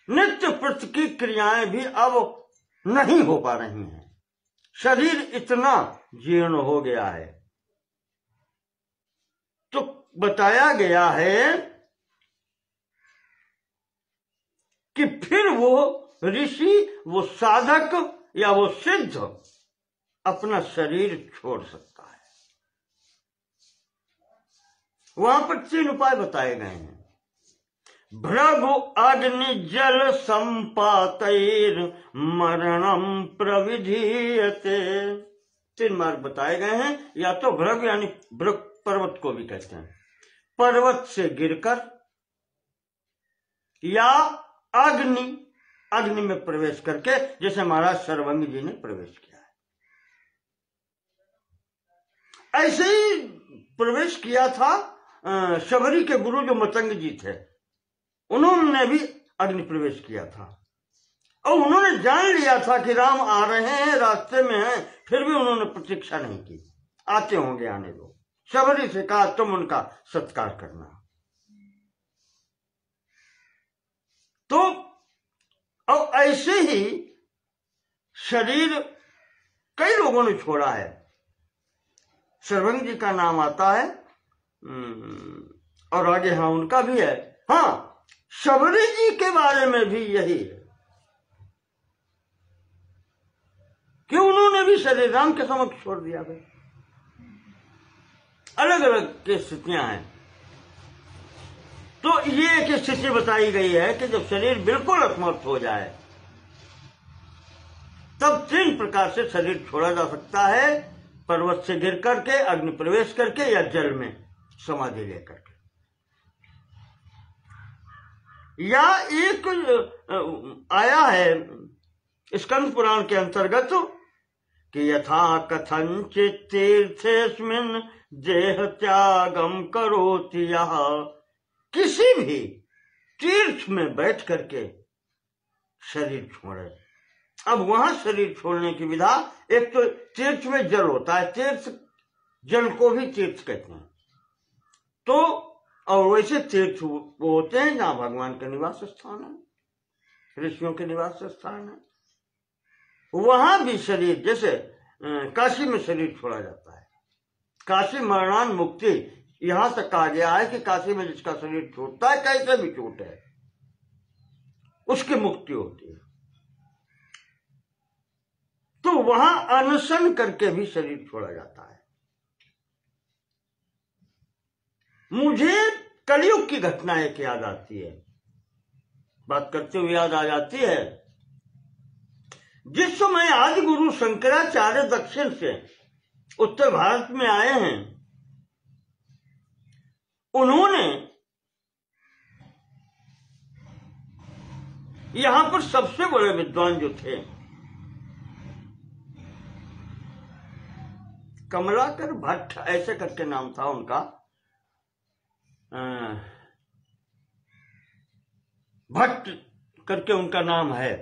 S1: नित्य प्रति की क्रियाएं भी अब नहीं हो पा रही हैं, शरीर इतना जीर्ण हो गया है। तो बताया गया है कि फिर वो ऋषि, वो साधक या वो सिद्ध अपना शरीर छोड़ सकता है। वहां पर 3 उपाय बताए गए हैं। भृगु अग्नि जल संपातैर मरणम प्रविधीयते। 3 मार्ग बताए गए हैं। या तो भृगु यानी भृग पर्वत को भी कहते हैं, पर्वत से गिरकर, या अग्नि, अग्नि में प्रवेश करके, जैसे महाराज शरभंगी जी ने प्रवेश किया है। ऐसे ही प्रवेश किया था शबरी के गुरु जो मतंग जी थे, उन्होंने भी अग्नि प्रवेश किया था। और उन्होंने जान लिया था कि राम आ रहे हैं, रास्ते में हैं, फिर भी उन्होंने प्रतीक्षा नहीं की, आते होंगे, आने दो। शबरी से कहा तुम उनका सत्कार करना। तो और ऐसे ही शरीर कई लोगों ने छोड़ा है। शरभंगी जी का नाम आता है और आगे हाँ उनका भी है। हाँ, शबरी जी के बारे में भी यही है कि उन्होंने भी शरीर राम के समक्ष छोड़ दिया गया। अलग अलग की स्थितियां हैं। तो ये एक स्थिति बताई गई है कि जब शरीर बिल्कुल असमर्थ हो जाए तब 3 प्रकार से शरीर छोड़ा जा सकता है: पर्वत से गिर करके, अग्नि प्रवेश करके, या जल में समाधि लेकर के। या एक आया है स्कंद पुराण के अंतर्गत कि यथा कथंचित तीर्थेस्मिन् देह त्यागम करोति यः, किसी भी तीर्थ में बैठ करके शरीर छोड़े। अब वहां शरीर छोड़ने की विधा, एक तो तीर्थ में जल होता है, तीर्थ जल को भी तीर्थ कहते हैं। तो और वैसे तीर्थ वो होते हैं जहां भगवान का निवास स्थान है, ऋषियों के निवास स्थान है। वहां भी शरीर, जैसे काशी में शरीर छोड़ा जाता है, काशी मरणान मुक्ति, यहां तक कहा गया है कि काशी में जिसका शरीर छूटता है, कैसे भी छूटे, उसकी मुक्ति होती है। तो वहां अनशन करके भी शरीर छोड़ा जाता है। मुझे कलयुग की घटना एक याद आती है, बात करते हुए याद आ जाती है। जिस समय आदि गुरु शंकराचार्य दक्षिण से उत्तर भारत में आए हैं, उन्होंने यहां पर सबसे बड़े विद्वान जो थे, कमलाकर भट्ट ऐसे करके नाम था उनका, भट्ट करके उनका नाम है,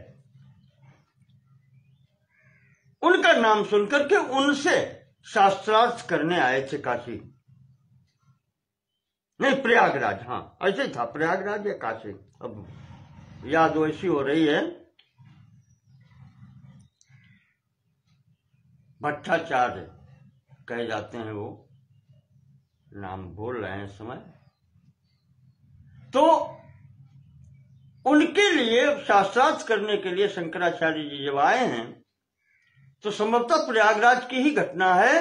S1: उनका नाम सुनकर के उनसे शास्त्रार्थ करने आए थे काशी, नहीं प्रयागराज, हाँ ऐसे ही था, प्रयागराज या काशी, अब याद वैसी हो रही है। भट्टाचार्य कहे जाते हैं, वो नाम बोल रहे हैं इस समय। तो उनके लिए शास्त्रार्थ करने के लिए शंकराचार्य जी जब आए हैं, तो संभवतः प्रयागराज की ही घटना है।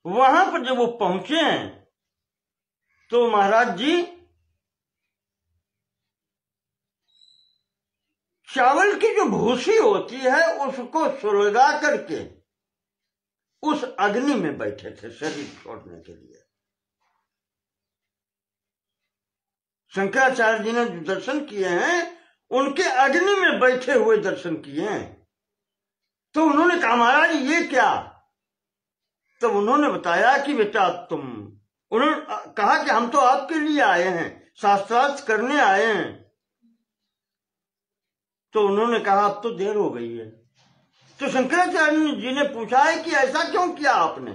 S1: वहां पर जब वो पहुंचे हैं तो महाराज जी चावल की जो भूसी होती है उसको सुलगा करके उस अग्नि में बैठे थे शरीर छोड़ने के लिए। शंकराचार्य जी ने जो दर्शन किए हैं उनके अग्नि में बैठे हुए दर्शन किए हैं। तो उन्होंने कहा महाराज ये क्या? तब उन्होंने बताया कि बेटा तुम, उन्होंने कहा कि हम तो आपके लिए आए हैं, शास्त्रार्थ करने आए हैं। तो उन्होंने कहा अब तो देर हो गई है। तो शंकराचार्य जी ने पूछा है कि ऐसा क्यों किया आपने,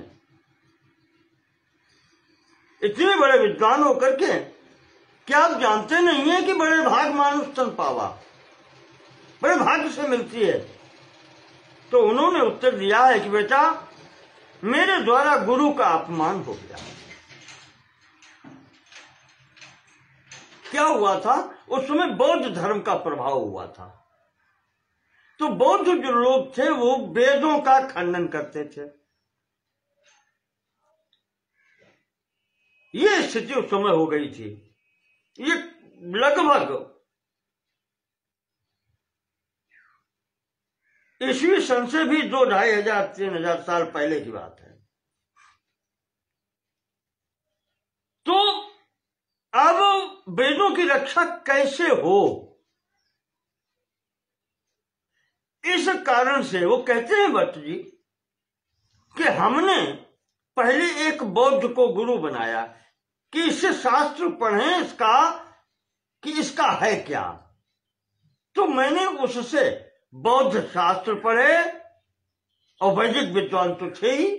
S1: इतने बड़े विद्वान होकर के क्या आप जानते नहीं है कि बड़े भाग मानुष तन पावा, बड़े भाग्य से मिलती है। तो उन्होंने उत्तर दिया है कि बेटा मेरे द्वारा गुरु का अपमान हो गया। क्या हुआ था उस समय? बौद्ध धर्म का प्रभाव हुआ था। तो बौद्ध जो लोग थे वो वेदों का खंडन करते थे। ये स्थिति उस समय हो गई थी। ये लगभग ईस्वी सन से भी 2,500-3,000 साल पहले की बात है। तो अब वेदों की रक्षा कैसे हो, इस कारण से वो कहते हैं भट्ट जी कि हमने पहले एक बौद्ध को गुरु बनाया कि इससे शास्त्र पढ़ें इसका कि इसका है क्या। तो मैंने उससे बौद्ध शास्त्र पढ़े और वैदिक विद्वान तो थे ही,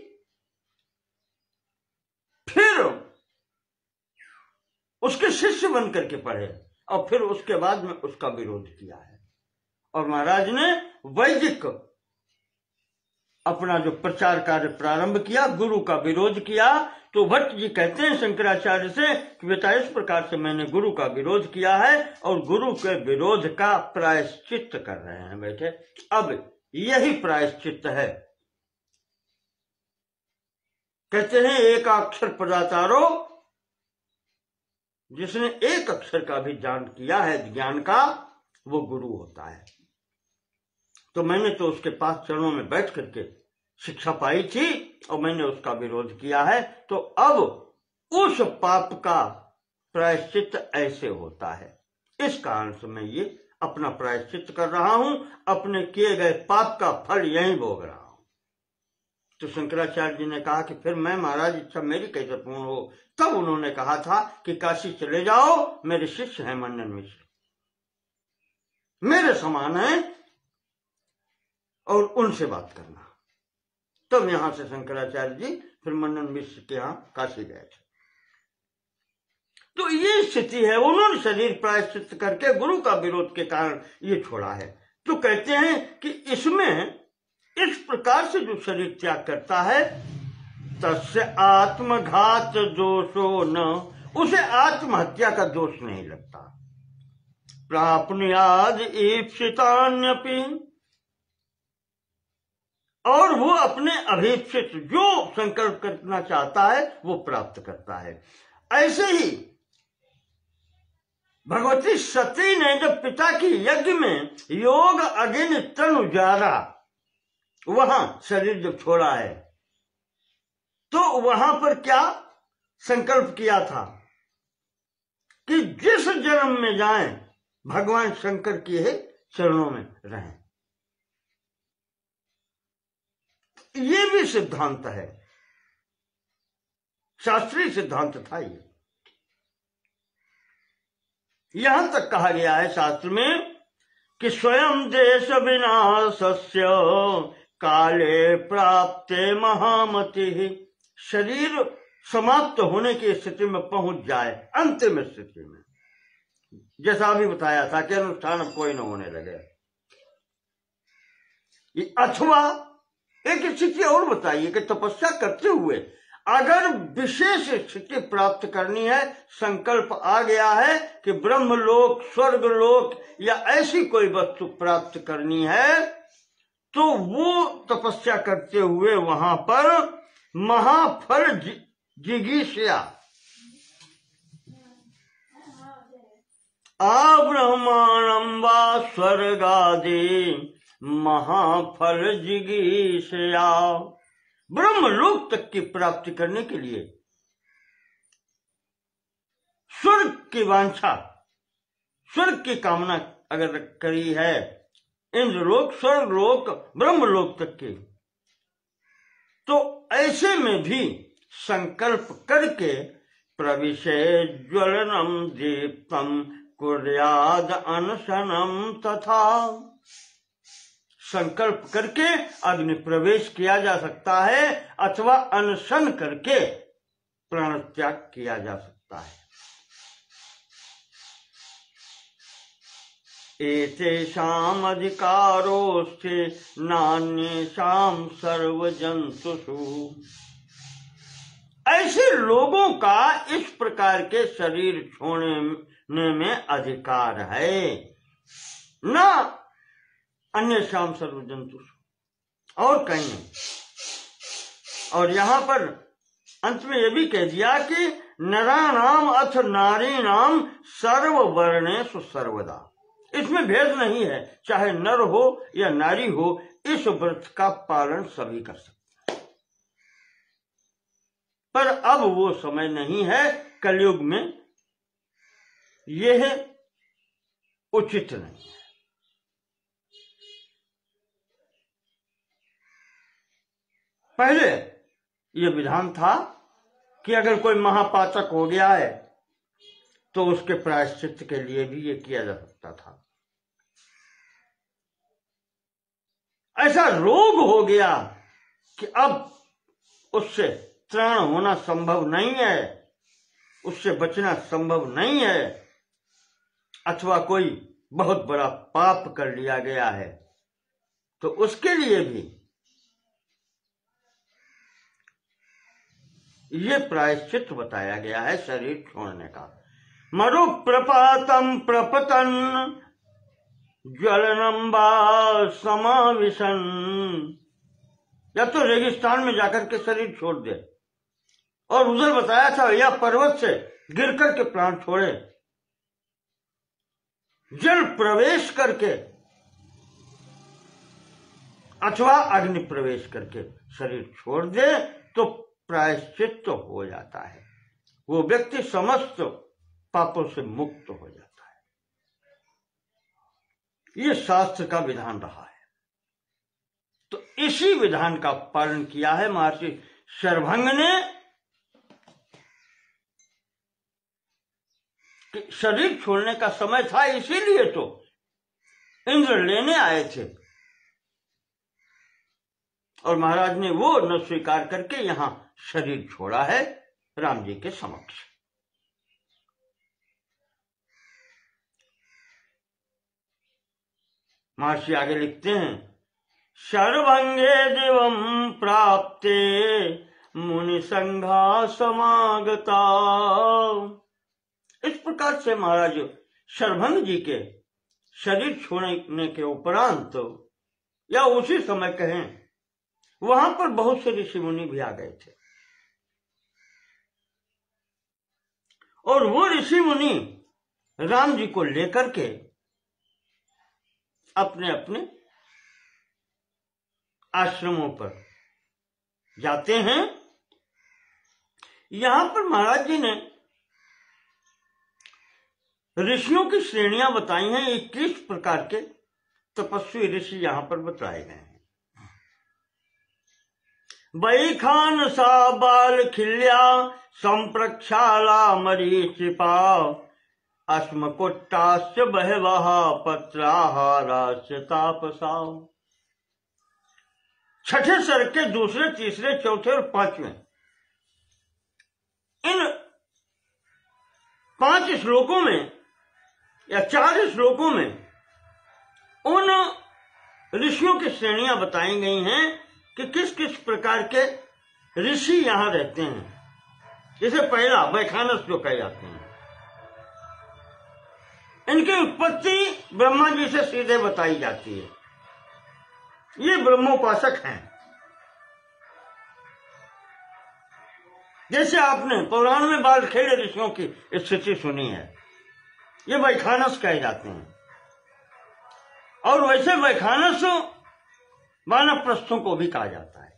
S1: फिर उसके शिष्य बन करके पढ़े और फिर उसके बाद में उसका विरोध किया है। और महाराज ने वैदिक अपना जो प्रचार कार्य प्रारंभ किया, गुरु का विरोध किया। तो भट्ट जी कहते हैं शंकराचार्य से कि बेटा इस प्रकार से मैंने गुरु का विरोध किया है और गुरु के विरोध का प्रायश्चित कर रहे हैं बेटे। अब यही प्रायश्चित है। कहते हैं एक अक्षर प्रदातारो, जिसने एक अक्षर का भी जान किया है ज्ञान का, वो गुरु होता है। तो मैंने तो उसके पास चरणों में बैठ करके शिक्षा पाई थी और मैंने उसका विरोध किया है। तो अब उस पाप का प्रायश्चित ऐसे होता है। इस कारण से मैं ये अपना प्रायश्चित कर रहा हूं, अपने किए गए पाप का फल यहीं भोग रहा हूं। तो शंकराचार्य जी ने कहा कि फिर मैं महाराज इच्छा मेरी कैसे पूर्ण हो। तब उन्होंने कहा था कि काशी चले जाओ, मेरे शिष्य हैं मन्नन मिश्र, मेरे समान हैं और उनसे बात करना। तब यहां से शंकराचार्य जी फिर मन्नन मिश्र के यहां काशी गए थे। तो ये स्थिति है, उन्होंने शरीर प्रायश्चित करके गुरु का विरोध के कारण ये छोड़ा है। तो कहते हैं कि इसमें इस प्रकार से जो शरीर त्याग करता है तस्य आत्मघात दोषो न, उसे आत्महत्या का दोष नहीं लगता। प्राप्नुयाद ईप्सितान्यपि, और वो अपने अभीप्सित जो संकल्प करना चाहता है वो प्राप्त करता है। ऐसे ही भगवती सती ने जब पिता की यज्ञ में योग अग्नि तन उजारा, वहां शरीर जब छोड़ा है तो वहां पर क्या संकल्प किया था कि जिस जन्म में जाएं भगवान शंकर के चरणों में रहें। ये भी सिद्धांत है, शास्त्रीय सिद्धांत था ये। यहां तक कहा गया है शास्त्र में कि स्वयं देश विनाशस्य काले प्राप्ते महामति, शरीर समाप्त होने की स्थिति में पहुंच जाए, अंतिम स्थिति में, जैसा अभी बताया था कि अनुष्ठान अब कोई न होने लगे। अथवा एक स्थिति और बताइए कि तपस्या करते हुए अगर विशेष स्थिति प्राप्त करनी है, संकल्प आ गया है कि ब्रह्मलोक, स्वर्गलोक या ऐसी कोई वस्तु प्राप्त करनी है, तो वो तपस्या करते हुए वहां पर महाफल जिगीषया अब्रह्माणं वा स्वर्गादि महाफल जिगीषया, ब्रह्मलोक तक की प्राप्ति करने के लिए स्वर्ग की वांछा, स्वर्ग की कामना अगर करी है, इंद्रलोक, स्वर्गलोक, ब्रह्मलोक तक की, तो ऐसे में भी संकल्प करके प्रविशे ज्वलनम दीप्तम कुर्याद अनशनम तथा, संकल्प करके अग्नि प्रवेश किया जा सकता है अथवा अनशन करके प्राण त्याग किया जा सकता है। एतेषाम् अधिकारोऽस्ति नान्येषां सर्वजन्तुषु, ऐसे लोगों का इस प्रकार के शरीर छोड़ने में अधिकार है, ना अन्य शाम सर्वजंतु, और कहीं नहीं। और यहां पर अंत में यह भी कह दिया कि नराणाम अथ नारीणाम सर्ववर्णेषु सर्वदा, इसमें भेद नहीं है, चाहे नर हो या नारी हो, इस व्रत का पालन सभी कर सकते हैं। पर अब वो समय नहीं है, कलयुग में यह उचित नहीं है। पहले ये विधान था कि अगर कोई महापातक हो गया है तो उसके प्रायश्चित के लिए भी ये किया जा सकता था। ऐसा रोग हो गया कि अब उससे त्राण होना संभव नहीं है, उससे बचना संभव नहीं है, अथवा कोई बहुत बड़ा पाप कर लिया गया है, तो उसके लिए भी ये प्रायश्चित बताया गया है शरीर छोड़ने का। मरु प्रपातम प्रपतन ज्वलनम वा समाविशन, या तो रेगिस्तान में जाकर के शरीर छोड़ दे, और उधर बताया था या पर्वत से गिर करके प्राण छोड़े, जल प्रवेश करके अथवा अग्नि प्रवेश करके शरीर छोड़ दे तो प्रायश्चित तो हो जाता है, वो व्यक्ति समस्त पापों से मुक्त हो जाता है। ये शास्त्र का विधान रहा है। तो इसी विधान का पालन किया है महर्षि शरभंग ने कि शरीर छोड़ने का समय था, इसीलिए तो इंद्र लेने आए थे और महाराज ने वो न स्वीकार करके यहां शरीर छोड़ा है राम जी के समक्ष। महर्षि आगे लिखते हैं, शरभंगे दिवम प्राप्ते मुनि संघा समागता। इस प्रकार से महाराज शरभंग जी के शरीर छोड़ने के उपरांत या उसी समय कहें, वहां पर बहुत से ऋषि मुनि भी आ गए थे और वो ऋषि मुनि राम जी को लेकर के अपने अपने आश्रमों पर जाते हैं। यहां पर महाराज जी ने ऋषियों की श्रेणियां बताई हैं। 21 प्रकार के तपस्वी ऋषि यहां पर बताए गए हैं। वैखान सा बाल खिल्या संप्रक्षाला मरीचिपा अस्मकुट्टास्य बहवः पत्राहारास्य तापसा। छठे सर्ग के दूसरे, तीसरे, चौथे और पांचवें इन 5 श्लोकों में या 4 श्लोकों में उन ऋषियों की श्रेणियां बताई गई हैं कि किस किस प्रकार के ऋषि यहां रहते हैं। जैसे पहला वैखानस जो कहे जाते हैं, इनकी उत्पत्ति ब्रह्मा जी से सीधे बताई जाती है। ये ब्रह्मोपासक हैं। जैसे आपने पुराण में बालखेड़ ऋषियों की स्थिति सुनी है, ये वैखानस कहे जाते हैं। और वैसे वैखानस वानप्रस्थों को भी कहा जाता है।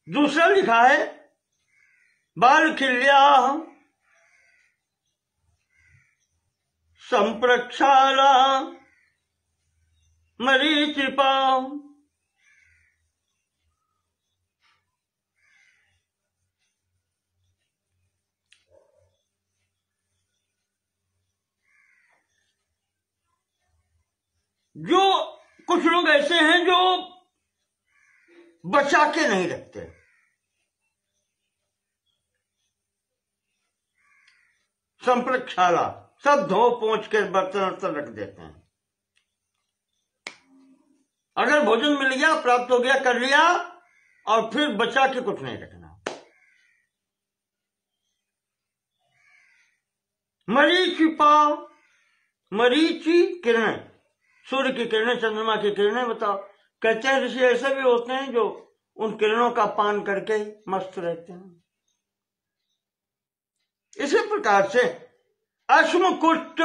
S1: दूसरा लिखा है बालखिल्या संप्रक्षाला मरीचिपा। जो कुछ लोग ऐसे हैं जो बचा के नहीं रखते, संप्रक्षाला सब धो पोंछ के बर्तन रख देते हैं। अगर भोजन मिल गया, प्राप्त हो गया, कर लिया, और फिर बचा के कुछ नहीं रखना। मरीचिपा, मरीचि किरणें, सूर्य की किरणें, चंद्रमा की किरणें। बताओ, कहते हैं ऋषि ऐसे भी होते हैं जो उन किरणों का पान करके मस्त रहते हैं। इसी प्रकार से अश्मकुट्ट,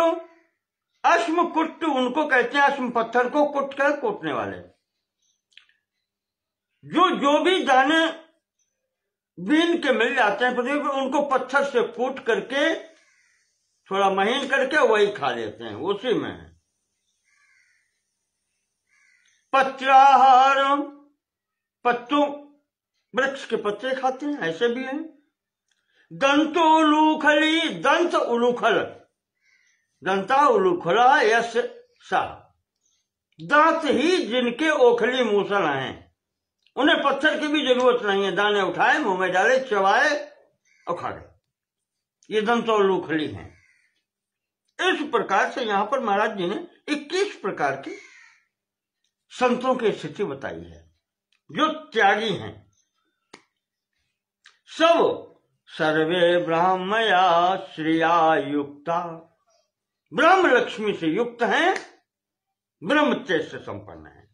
S1: अश्मकुट्ट उनको कहते हैं, अश्म पत्थर को कुट कर कूटने वाले। जो भी दाने बीन के मिल जाते हैं पृथ्वी पर, उनको पत्थर से कूट करके थोड़ा महीन करके वही खा लेते हैं, उसी में है। पत्राहार पत्तों, वृक्ष के पत्ते खाते हैं, ऐसे भी हैं। दंतो उलूखली, दंत उलूखल, दंता उलूखला यस सा, दांत ही जिनके ओखली मूसल हैं, उन्हें पत्थर की भी जरूरत नहीं है, दाने उठाए, मुंह में डाले, चबाए और खा गए। ये दंत और उलूखली हैं। इस प्रकार से यहां पर महाराज जी ने 21 प्रकार के संतों की स्थिति बताई है जो त्यागी हैं। सब सर्वे ब्राह्मया श्रिया युक्ता, ब्रह्म लक्ष्मी से युक्त हैं, ब्रह्म तेज से संपन्न है।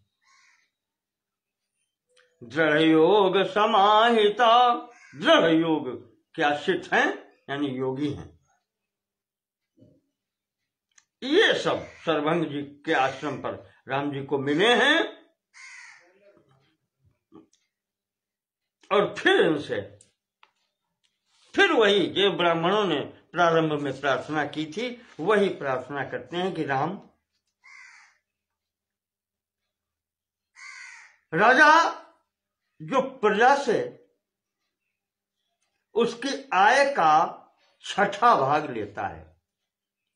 S1: दृढ़ योग समाहिता, दृढ़ योग के आश्रित हैं, यानी योगी हैं। ये सब सर्वभंग जी के आश्रम पर राम जी को मिले हैं और फिर इनसे फिर वही जो ब्राह्मणों ने प्रारंभ में प्रार्थना की थी, वही प्रार्थना करते हैं कि राम, राजा जो प्रजा से उसकी आय का 6ठा भाग लेता है,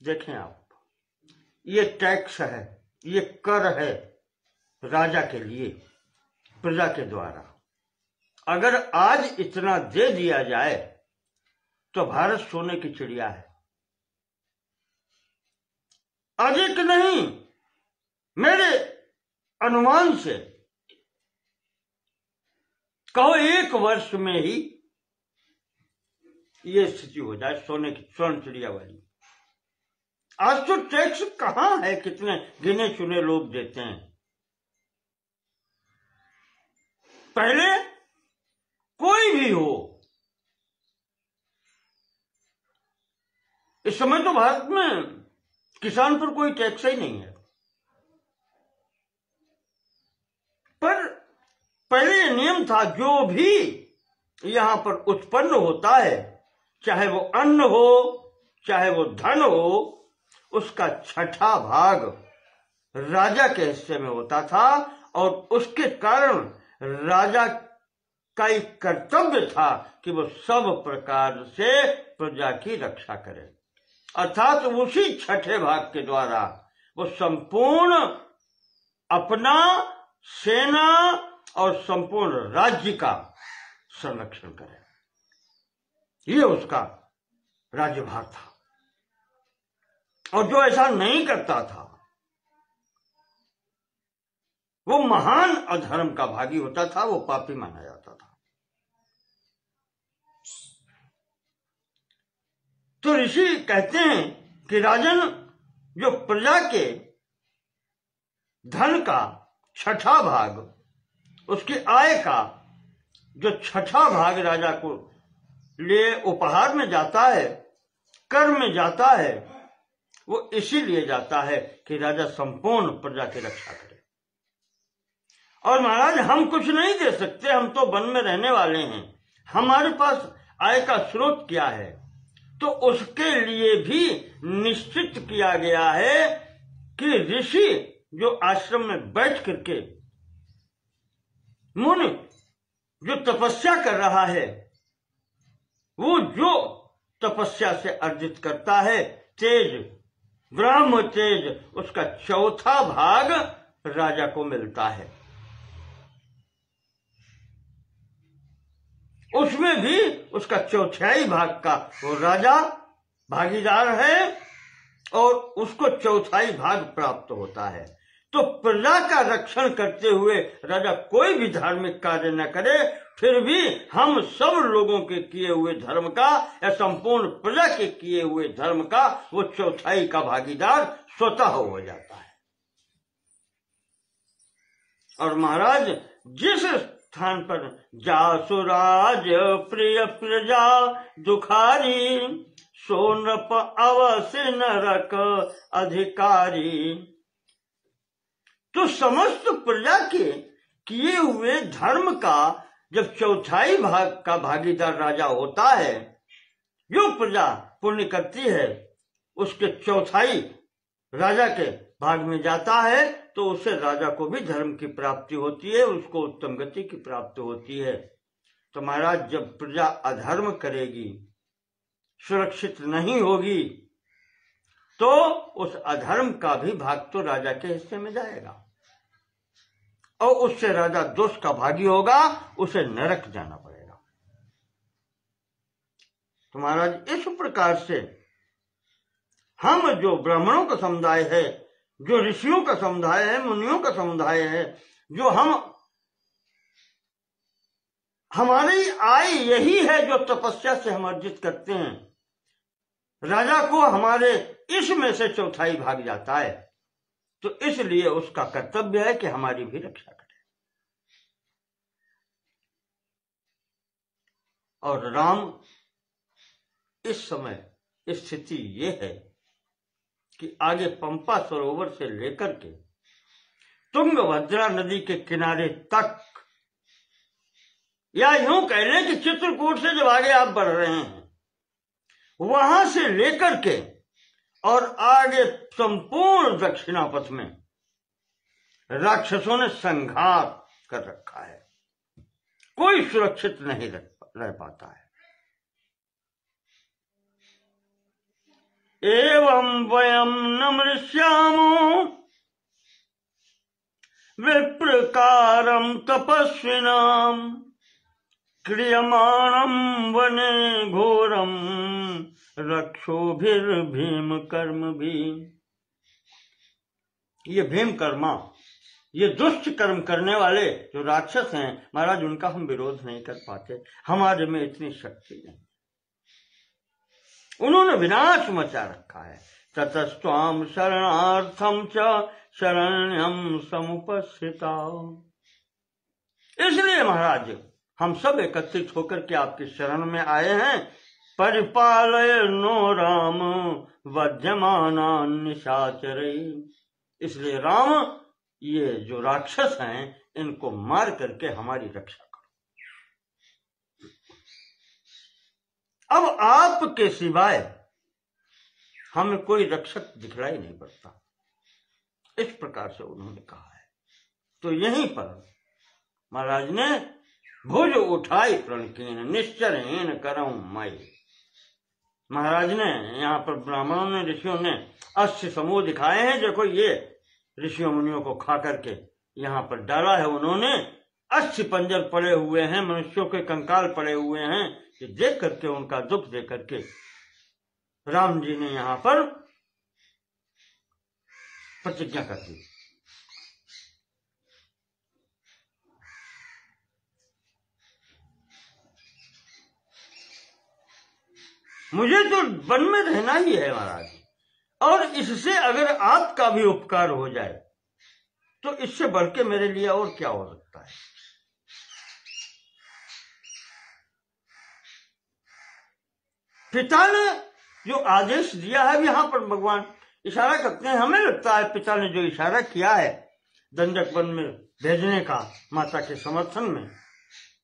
S1: देखें आप, ये टैक्स है, ये कर है राजा के लिए, प्रजा के द्वारा। अगर आज इतना दे दिया जाए तो भारत सोने की चिड़िया है। अधिक नहीं, मेरे अनुमान से कहो 1 वर्ष में ही ये स्थिति हो जाए सोने की, स्वर्ण चिड़िया वाली। आज तो टैक्स कहां है, कितने गिने चुने लोग देते हैं। पहले कोई भी हो, इस समय तो भारत में किसान पर कोई टैक्स ही नहीं है, पर पहले यह नियम था जो भी यहां पर उत्पन्न होता है, चाहे वो अन्न हो चाहे वो धन हो, उसका 6ठा भाग राजा के हिस्से में होता था और उसके कारण राजा का एक कर्तव्य था कि वो सब प्रकार से प्रजा की रक्षा करे। अर्थात उसी 6ठे भाग के द्वारा वो संपूर्ण अपना, सेना और संपूर्ण राज्य का संरक्षण करे। ये उसका राज्यभार था। और जो ऐसा नहीं करता था वो महान अधर्म का भागी होता था, वो पापी माना जाता था। तो ऋषि कहते हैं कि राजन, जो प्रजा के धन का 6ठा भाग, उसकी आय का जो 6ठा भाग राजा को लिए उपहार में जाता है, कर में जाता है, वो इसीलिए जाता है कि राजा संपूर्ण प्रजा की रक्षा करे। और महाराज, हम कुछ नहीं दे सकते, हम तो वन में रहने वाले हैं, हमारे पास आय का स्रोत क्या है? तो उसके लिए भी निश्चित किया गया है कि ऋषि जो आश्रम में बैठ करके मुनि जो तपस्या कर रहा है, वो जो तपस्या से अर्जित करता है तेज, ब्रह्म तेज, उसका 4था भाग राजा को मिलता है। उसमें भी उसका 4थाई भाग का वो राजा भागीदार है और उसको 4थाई भाग प्राप्त होता है। तो प्रजा का रक्षण करते हुए राजा कोई भी धार्मिक कार्य न करे, फिर भी हम सब लोगों के किए हुए धर्म का या संपूर्ण प्रजा के किए हुए धर्म का वो 4थाई का भागीदार स्वतः हो जाता है। और महाराज, जिस स्थान पर जासुराज प्रिय प्रजा दुखारी, सोनप अवश्य नरक अधिकारी, तो समस्त प्रजा के किए हुए धर्म का जब 4थाई भाग का भागीदार राजा होता है, जो प्रजा पुण्य करती है उसके 4थाई राजा के भाग में जाता है, तो उससे राजा को भी धर्म की प्राप्ति होती है, उसको उत्तम गति की प्राप्ति होती है। तो महाराज जब प्रजा अधर्म करेगी, सुरक्षित नहीं होगी, तो उस अधर्म का भी भाग तो राजा के हिस्से में जाएगा और उससे राजा दोष का भागी होगा, उसे नरक जाना पड़ेगा। तो महाराज इस प्रकार से हम जो ब्राह्मणों का समुदाय है, जो ऋषियों का समुदाय है, मुनियों का समुदाय है, जो हमारी आय यही है जो तपस्या से हम अर्जित करते हैं, राजा को हमारे इसमें से चौथाई भाग जाता है, तो इसलिए उसका कर्तव्य है कि हमारी भी रक्षा करे। और राम इस समय स्थिति ये है कि आगे पंपा सरोवर से लेकर के तुंगभद्रा नदी के किनारे तक, या यूं कह लें कि चित्रकूट से जब आगे आप बढ़ रहे हैं, वहां से लेकर के और आगे संपूर्ण दक्षिणापथ में राक्षसों ने संघार कर रखा है, कोई सुरक्षित नहीं रह पाता है। एवं वयम न मृष्यामो विप्रकारम तपस्विनाम क्रियमाणम वने घोरम रक्षोभिर्भीम कर्म भी। ये भीम कर्मा, ये दुष्ट कर्म करने वाले जो राक्षस हैं महाराज, उनका हम विरोध नहीं कर पाते, हमारे में इतनी शक्ति नहीं, उन्होंने विनाश मचा रखा है। ततस्त्वाम शरणार्थम च शरण्यम समुपस्थिता। इसलिए महाराज हम सब एकत्रित होकर के आपकी शरण में आए हैं। परिपालय नो राम वध्यमाना निशाचरे। इसलिए राम, ये जो राक्षस हैं इनको मार करके हमारी रक्षा करो। अब आपके सिवाय हमें कोई रक्षक दिखलाई नहीं पड़ता, इस प्रकार से उन्होंने कहा है। तो यहीं पर महाराज ने भुज उठाई प्रणकीन निश्चरहीन करऊं मैं। महाराज ने यहाँ पर ब्राह्मणों ने, ऋषियों ने अश्व समूह दिखाए हैं। देखो ये ऋषियों मुनियों को खा करके यहाँ पर डाला है उन्होंने। अस्थि पंजर पड़े हुए हैं, मनुष्यों के कंकाल पड़े हुए हैं। कि देख करके, उनका दुख देख करके राम जी ने यहाँ पर प्रतिज्ञा कर दी। मुझे तो वन में रहना ही है महाराज, और इससे अगर आपका भी उपकार हो जाए तो इससे बढ़ के मेरे लिए और क्या हो सकता है। पिता ने जो आदेश दिया है, यहां पर भगवान इशारा करते हैं। हमें लगता है पिता ने जो इशारा किया है दंडक वन में भेजने का माता के समर्थन में,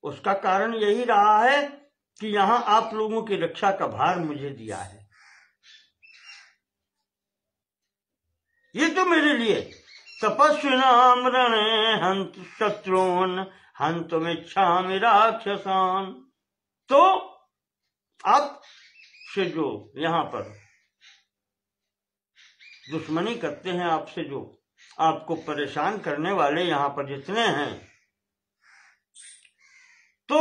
S1: उसका कारण यही रहा है कि यहां आप लोगों की रक्षा का भार मुझे दिया है। ये तो मेरे लिए तपस्विनाम रणे हंत शत्रुन हंतुमिच्छामि राक्षसान। तो आप से जो यहाँ पर दुश्मनी करते हैं, आपसे जो आपको परेशान करने वाले यहाँ पर जितने हैं, तो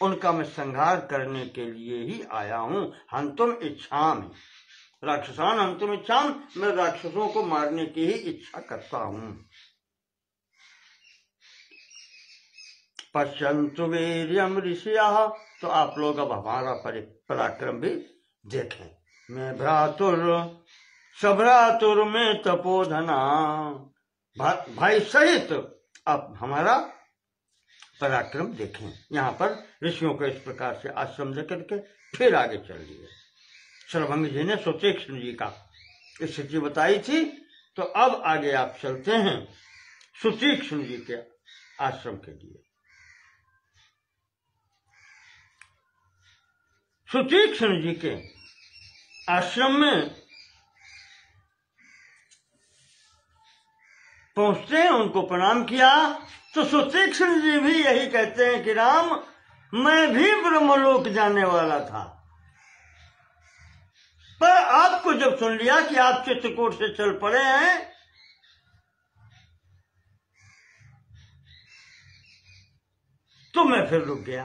S1: उनका मैं संहार करने के लिए ही आया हूं। हंतुम इच्छामि राक्षसान हंतुम इच्छाम, मैं राक्षसों को मारने की ही इच्छा करता हूं। पश्यन्तु वीर्यम ऋषियः, तो आप लोग अब हमारा पराक्रम भी देखें। मैं भ्रातुर सभ्रातुर में तपोधना, भाई सहित आप हमारा पराक्रम देखें। यहाँ पर ऋषियों को इस प्रकार से आश्रम दे करके फिर आगे चल दिए। शरभंग जी ने सुतीक्ष्ण जी का स्थिति बताई थी, तो अब आगे आप चलते हैं सुतीक्ष्ण जी के आश्रम के लिए। सुतीक्ष्ण जी के आश्रम में पहुंचते हैं, उनको प्रणाम किया तो सुतीक्ष्ण जी भी यही कहते हैं कि राम, मैं भी ब्रह्मलोक जाने वाला था, पर आपको जब सुन लिया कि आप चित्रकूट से चल पड़े हैं तो मैं फिर रुक गया।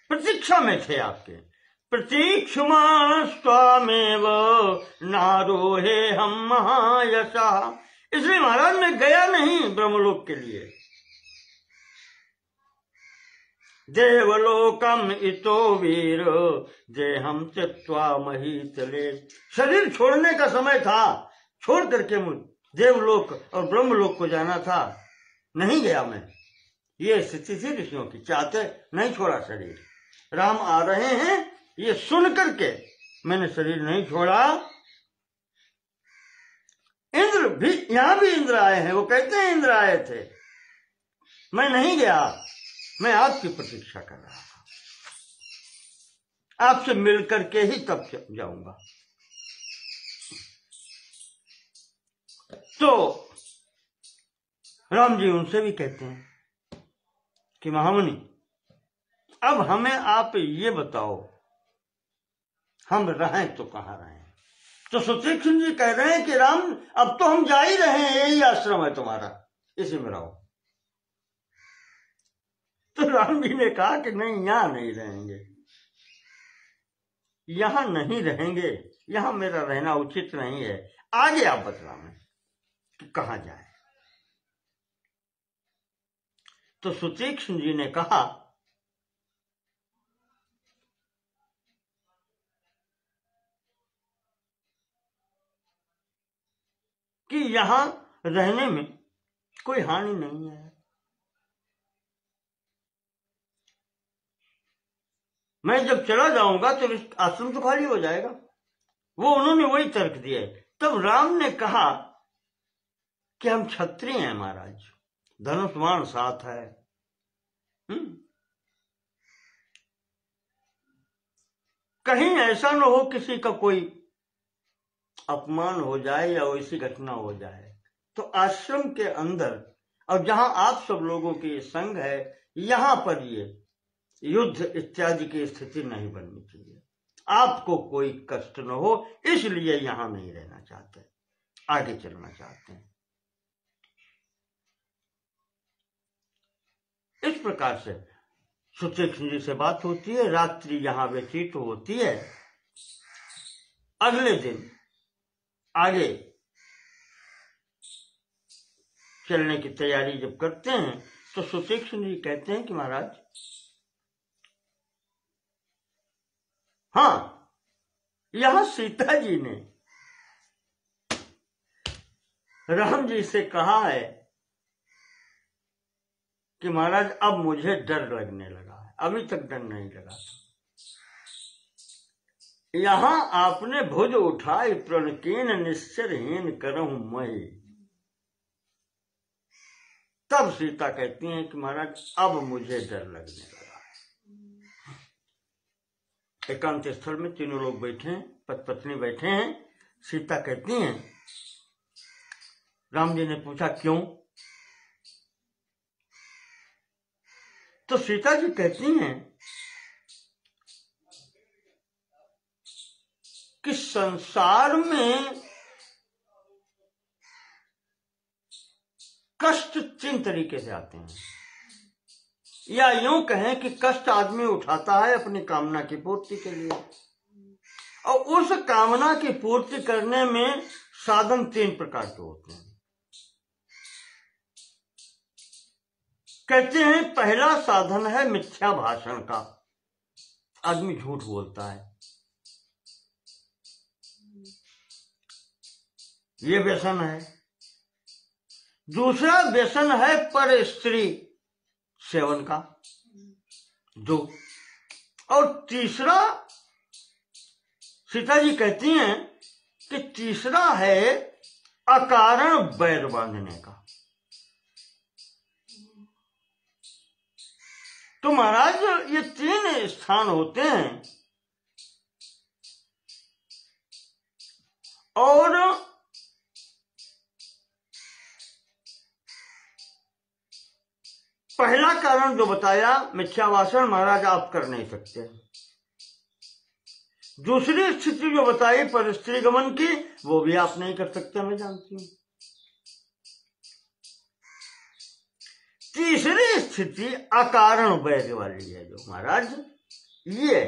S1: प्रतीक्षा में थे आपके। प्रतीक्षुमाण स्वामेव नारोहे हम महायशा। इसलिए महाराज मैं गया नहीं ब्रह्मलोक के लिए। देवलोकम इतो वीर देहम त्यक्त्वा महीतले। शरीर छोड़ने का समय था, छोड़ करके मुझ देवलोक और ब्रह्मलोक को जाना था, नहीं गया मैं। ये स्थिति थी ऋषियों की, चाहते नहीं छोड़ा शरीर। राम आ रहे हैं ये सुन करके मैंने शरीर नहीं छोड़ा। इंद्र भी, यहां भी इंद्र आए हैं, वो कहते हैं इंद्र आए थे, मैं नहीं गया, मैं आपकी प्रतीक्षा कर रहा था, आपसे मिलकर के ही तब जाऊंगा। तो राम जी उनसे भी कहते हैं कि महामुनि, अब हमें आप ये बताओ हम रहें तो कहाँ रहें। तो सुतीक्ष्ण जी कह रहे हैं कि राम, अब तो हम जा ही रहे हैं, यही आश्रम है तुम्हारा, इसी में रहो। तो राम जी ने कहा कि नहीं, यहां नहीं रहेंगे, यहां नहीं रहेंगे, यहां मेरा रहना उचित नहीं है, आगे आप बतलाएं कि कहां जाए। तो सुतीक्ष्ण जी ने कहा कि यहां रहने में कोई हानि नहीं है, मैं जब चला जाऊंगा तो आश्रम तो खाली हो जाएगा। वो उन्होंने वही तर्क दिया। तब राम ने कहा कि हम क्षत्रिय हैं महाराज, धनुष बाण साथ है, कहीं ऐसा न हो किसी का कोई अपमान हो जाए या वैसी घटना हो जाए। तो आश्रम के अंदर और जहां आप सब लोगों की संग है, यहां पर ये युद्ध इत्यादि की स्थिति नहीं बननी चाहिए, आपको कोई कष्ट न हो, इसलिए यहां नहीं रहना चाहते, आगे चलना चाहते हैं। इस प्रकार से सुतीक्ष्ण जी से बात होती है, रात्रि यहां व्यतीत होती है। अगले दिन आगे चलने की तैयारी जब करते हैं तो सुतीक्ष्ण जी कहते हैं कि महाराज, हाँ, यहां सीता जी ने राम जी से कहा है कि महाराज अब मुझे डर लगने लगा है, अभी तक डर नहीं लगा था। यहां आपने भुज उठाई प्रणकीन निश्चरहीन करहूं मैं। तब सीता कहती हैं कि महाराज अब मुझे डर लगने लगा है। एकांत स्थल में तीनों लोग बैठे हैं, पत्नी बैठे हैं। सीता कहती हैं, राम जी ने पूछा क्यों? तो सीता जी कहती हैं कि संसार में कष्ट 3 तरीके से आते हैं, या यूं कहें कि कष्ट आदमी उठाता है अपनी कामना की पूर्ति के लिए, और उस कामना की पूर्ति करने में साधन 3 प्रकार के होते हैं। कहते हैं पहला साधन है मिथ्या भाषण का, आदमी झूठ बोलता है, ये व्यसन है। दूसरा व्यसन है पर स्त्री सेवन का, 2। और तीसरा सीता जी कहती हैं कि तीसरा है अकारण बैर बांधने का। तो महाराज ये 3 स्थान होते हैं और पहला कारण जो बताया मिथ्यावासन, महाराज आप कर नहीं सकते। दूसरी स्थिति जो बताई पर स्त्री गमन की, वो भी आप नहीं कर सकते, मैं जानती हूं। तीसरी स्थिति अकारण वैर वाली है जो महाराज ये,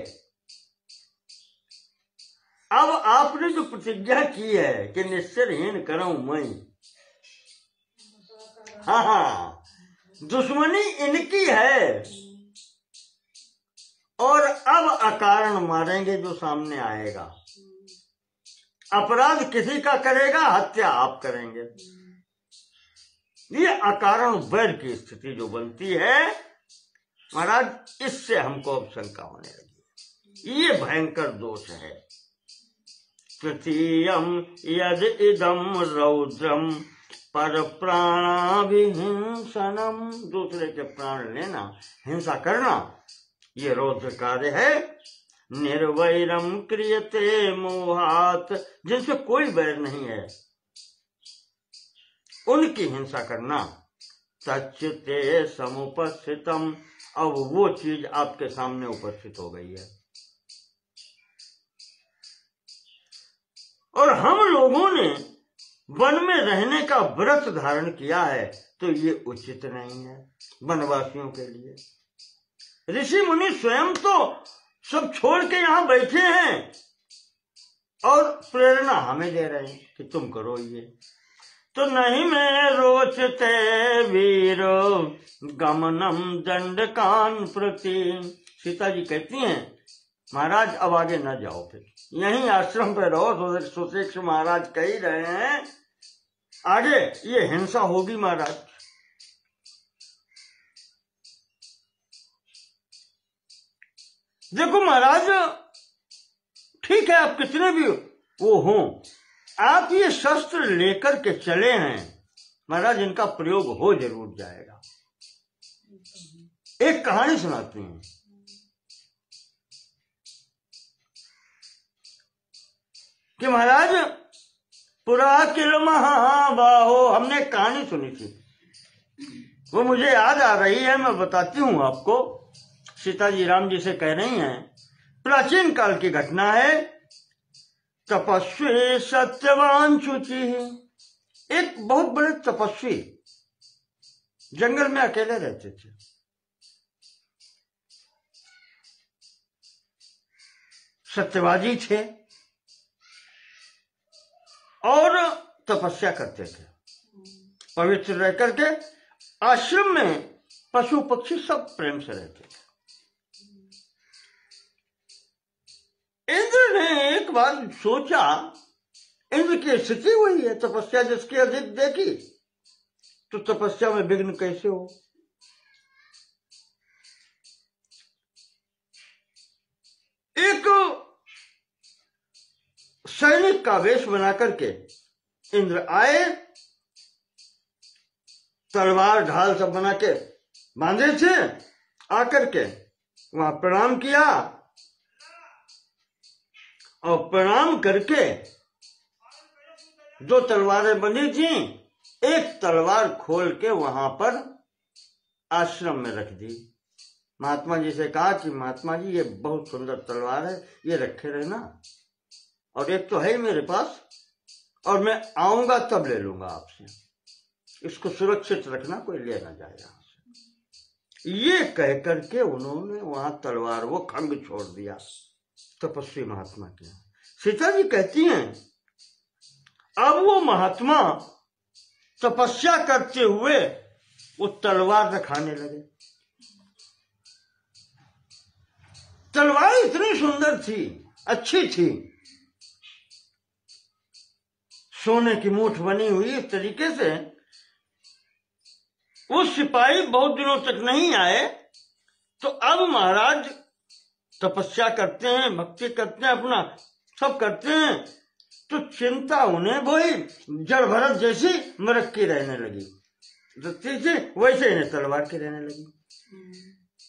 S1: अब आपने जो प्रतिज्ञा की है कि निश्चरहीन करूं मैं, हाँ, दुश्मनी इनकी है और अब अकारण मारेंगे जो सामने आएगा। अपराध किसी का करेगा, हत्या आप करेंगे। ये अकारण वैर की स्थिति जो बनती है महाराज, इससे हमको अब शंका होने लगी। ये भयंकर दोष है। तृतीयम यद इदम रौद्रम पर प्राणाभिहिंसनम, दूसरे के प्राण लेना, हिंसा करना, ये रौद्र कार्य है। निर्वैरम क्रियते मोहात, जिनसे कोई वैर नहीं है उनकी हिंसा करना। तच्चिते समुपस्थितम, अब वो चीज आपके सामने उपस्थित हो गई है और हम लोगों ने वन में रहने का व्रत धारण किया है, तो ये उचित नहीं है वनवासियों के लिए। ऋषि मुनि स्वयं तो सब छोड़ के यहां बैठे हैं और प्रेरणा हमें दे रहे हैं कि तुम करो ये। तो नहीं मैं रोचते वीरो गमनम दंडकान प्रति, सीता जी कहती हैं महाराज अब आगे न जाओ, फिर यहीं आश्रम पे रहो। सुशिक्ष महाराज कह ही रहे हैं आगे ये हिंसा होगी महाराज। देखो महाराज, ठीक है आप कितने भी वो हों, आप ये शस्त्र लेकर के चले हैं महाराज, इनका प्रयोग हो जरूर जाएगा। एक कहानी सुनाती हूं कि महाराज पुरा किल महाबाहो, हमने कहानी सुनी थी, वो मुझे याद आ रही है, मैं बताती हूं आपको। सीता जी राम जी से कह रही हैं, प्राचीन काल की घटना है। तपस्वी सत्यवान शुचि, एक बहुत बड़े तपस्वी जंगल में अकेले रहते थे। सत्यवादी थे और तपस्या करते थे। पवित्र रह करके आश्रम में पशु पक्षी सब प्रेम से रहते थे। इंद्र ने एक बार सोचा, इंद्र की स्थिति हुई है, तपस्या जिसकी अधिक देखी, तो तपस्या में विघ्न कैसे हो। एक सैनिक का वेश बना करके इंद्र आए, तलवार ढाल सब बना के बांधे थे, आकर के वहां प्रणाम किया और प्रणाम करके दो तलवारें बंधी थी, एक तलवार खोल के वहां पर आश्रम में रख दी। महात्मा जी से कहा कि महात्मा जी ये बहुत सुंदर तलवार है, ये रखे रहना, और एक तो है मेरे पास और मैं आऊंगा तब ले लूंगा आपसे, इसको सुरक्षित रखना, कोई ले ना जाए यहां से। ये कह करके उन्होंने वहां तलवार वो खंग छोड़ दिया तपस्वी महात्मा के। सीता जी कहती हैं अब वो महात्मा तपस्या करते हुए वो तलवार रखाने लगे। तलवार इतनी सुंदर थी, अच्छी थी, सोने की मूठ बनी हुई इस तरीके से। वो सिपाही बहुत दिनों तक नहीं आए, तो अब महाराज तपस्या करते हैं, भक्ति करते हैं, अपना सब करते हैं, तो चिंता उन्हें वही जड़ भरत जैसी मरक की रहने लगी, वैसे इन्हें तलवार की रहने लगी।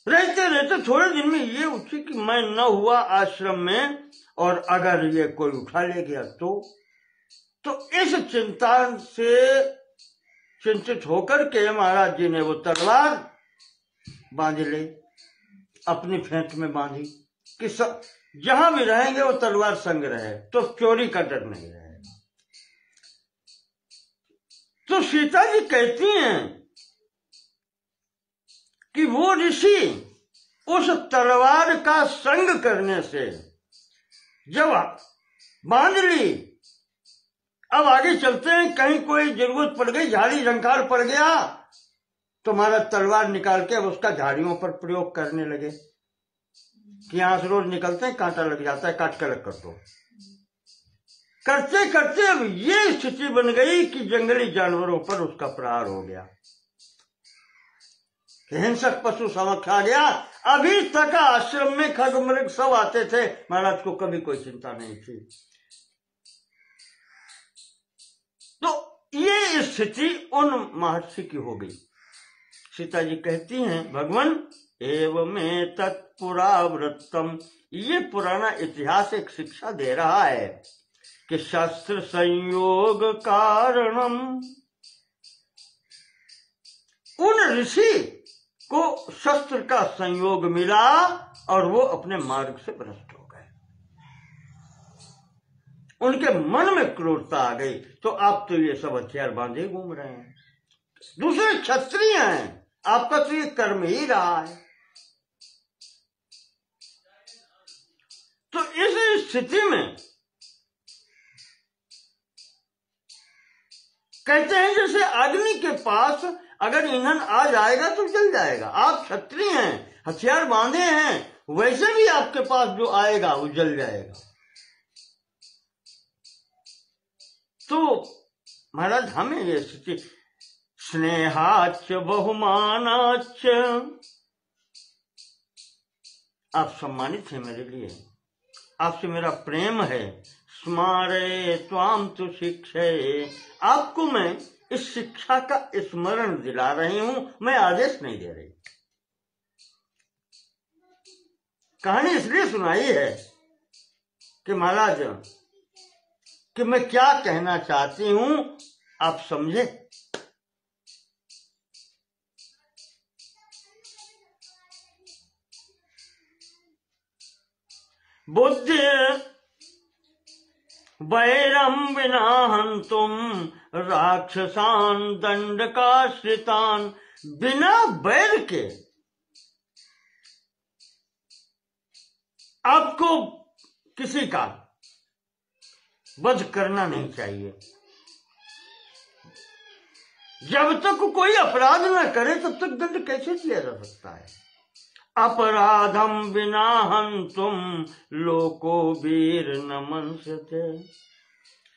S1: रहते रहते थोड़े दिन में ये उठी कि मैं न हुआ आश्रम में, और अगर ये कोई उठा ले गया तो तो इस चिंता से चिंतित होकर के महाराज जी ने वो तलवार बांध ली, अपनी फेंट में बांधी कि जहां भी रहेंगे वो तलवार संग रहे, तो चोरी का डर नहीं रहेगा। तो सीता जी कहती हैं कि वो ऋषि उस तलवार का संग करने से जब बांध ली, अब आगे चलते हैं, कहीं कोई जरूरत पड़ गई, झाड़ी झंकार पड़ गया, तो हमारा तलवार निकाल के अब उसका झाड़ियों पर प्रयोग करने लगे कि यहां से रोज निकलते हैं, कांटा लग जाता है, काट के अलग कर दो। करते करते अब ये स्थिति बन गई कि जंगली जानवरों पर उसका प्रहार हो गया, हिंसक पशु समक्ष आ गया। अभी तक आश्रम में खग मृग सब आते थे, महाराज को कभी कोई चिंता नहीं थी। तो ये स्थिति उन महर्षि की हो गई। सीता जी कहती हैं, भगवान एवं तत्पुरावृत्तम, ये पुराना इतिहास एक शिक्षा दे रहा है कि शस्त्र संयोग कारणम, उन ऋषि को शस्त्र का संयोग मिला और वो अपने मार्ग से भ्रष्ट हो गए, उनके मन में क्रूरता आ गई। तो आप तो ये सब हथियार बांधे घूम रहे हैं, दूसरे क्षत्रिय हैं, आपका तो ये कर्म ही रहा है। तो इस स्थिति में कहते हैं जैसे अग्नि के पास अगर ईंधन आ जाएगा तो जल जाएगा, आप क्षत्रिय हैं, हथियार बांधे हैं, वैसे भी आपके पास जो आएगा वो जल जाएगा। तो महाराज हमें ये स्थिति, स्नेहाच बहुमानाच, आप सम्मानित हैं मेरे लिए, आपसे मेरा प्रेम है। स्मारे त्वाम तु शिक्षे, आपको मैं इस शिक्षा का स्मरण दिला रही हूं, मैं आदेश नहीं दे रही। कहानी इसलिए सुनाई है कि महाराज कि मैं क्या कहना चाहती हूं आप समझे। बुद्धि वैरम विना हंतुम राक्षसान दंड का श्रितान, बिना वैर के आपको किसी का वध करना नहीं चाहिए। जब तक कोई अपराध न करे तब तक दंड कैसे दिया जा सकता है। अपराधम विना हंतुम लोको वीर न मनस्यते,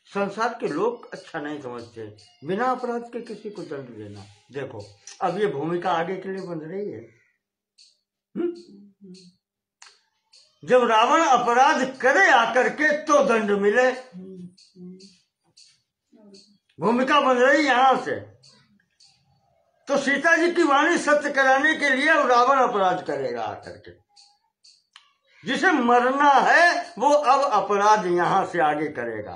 S1: संसार के लोग अच्छा नहीं समझते बिना अपराध के किसी को दंड देना। देखो अब ये भूमिका आगे के लिए बन रही है। जब रावण अपराध करे आकर के तो दंड मिले, भूमिका बन रही यहां से। तो सीता जी की वाणी सत्य कराने के लिए रावण अपराध करेगा आकर के, जिसे मरना है वो अब अपराध यहां से आगे करेगा।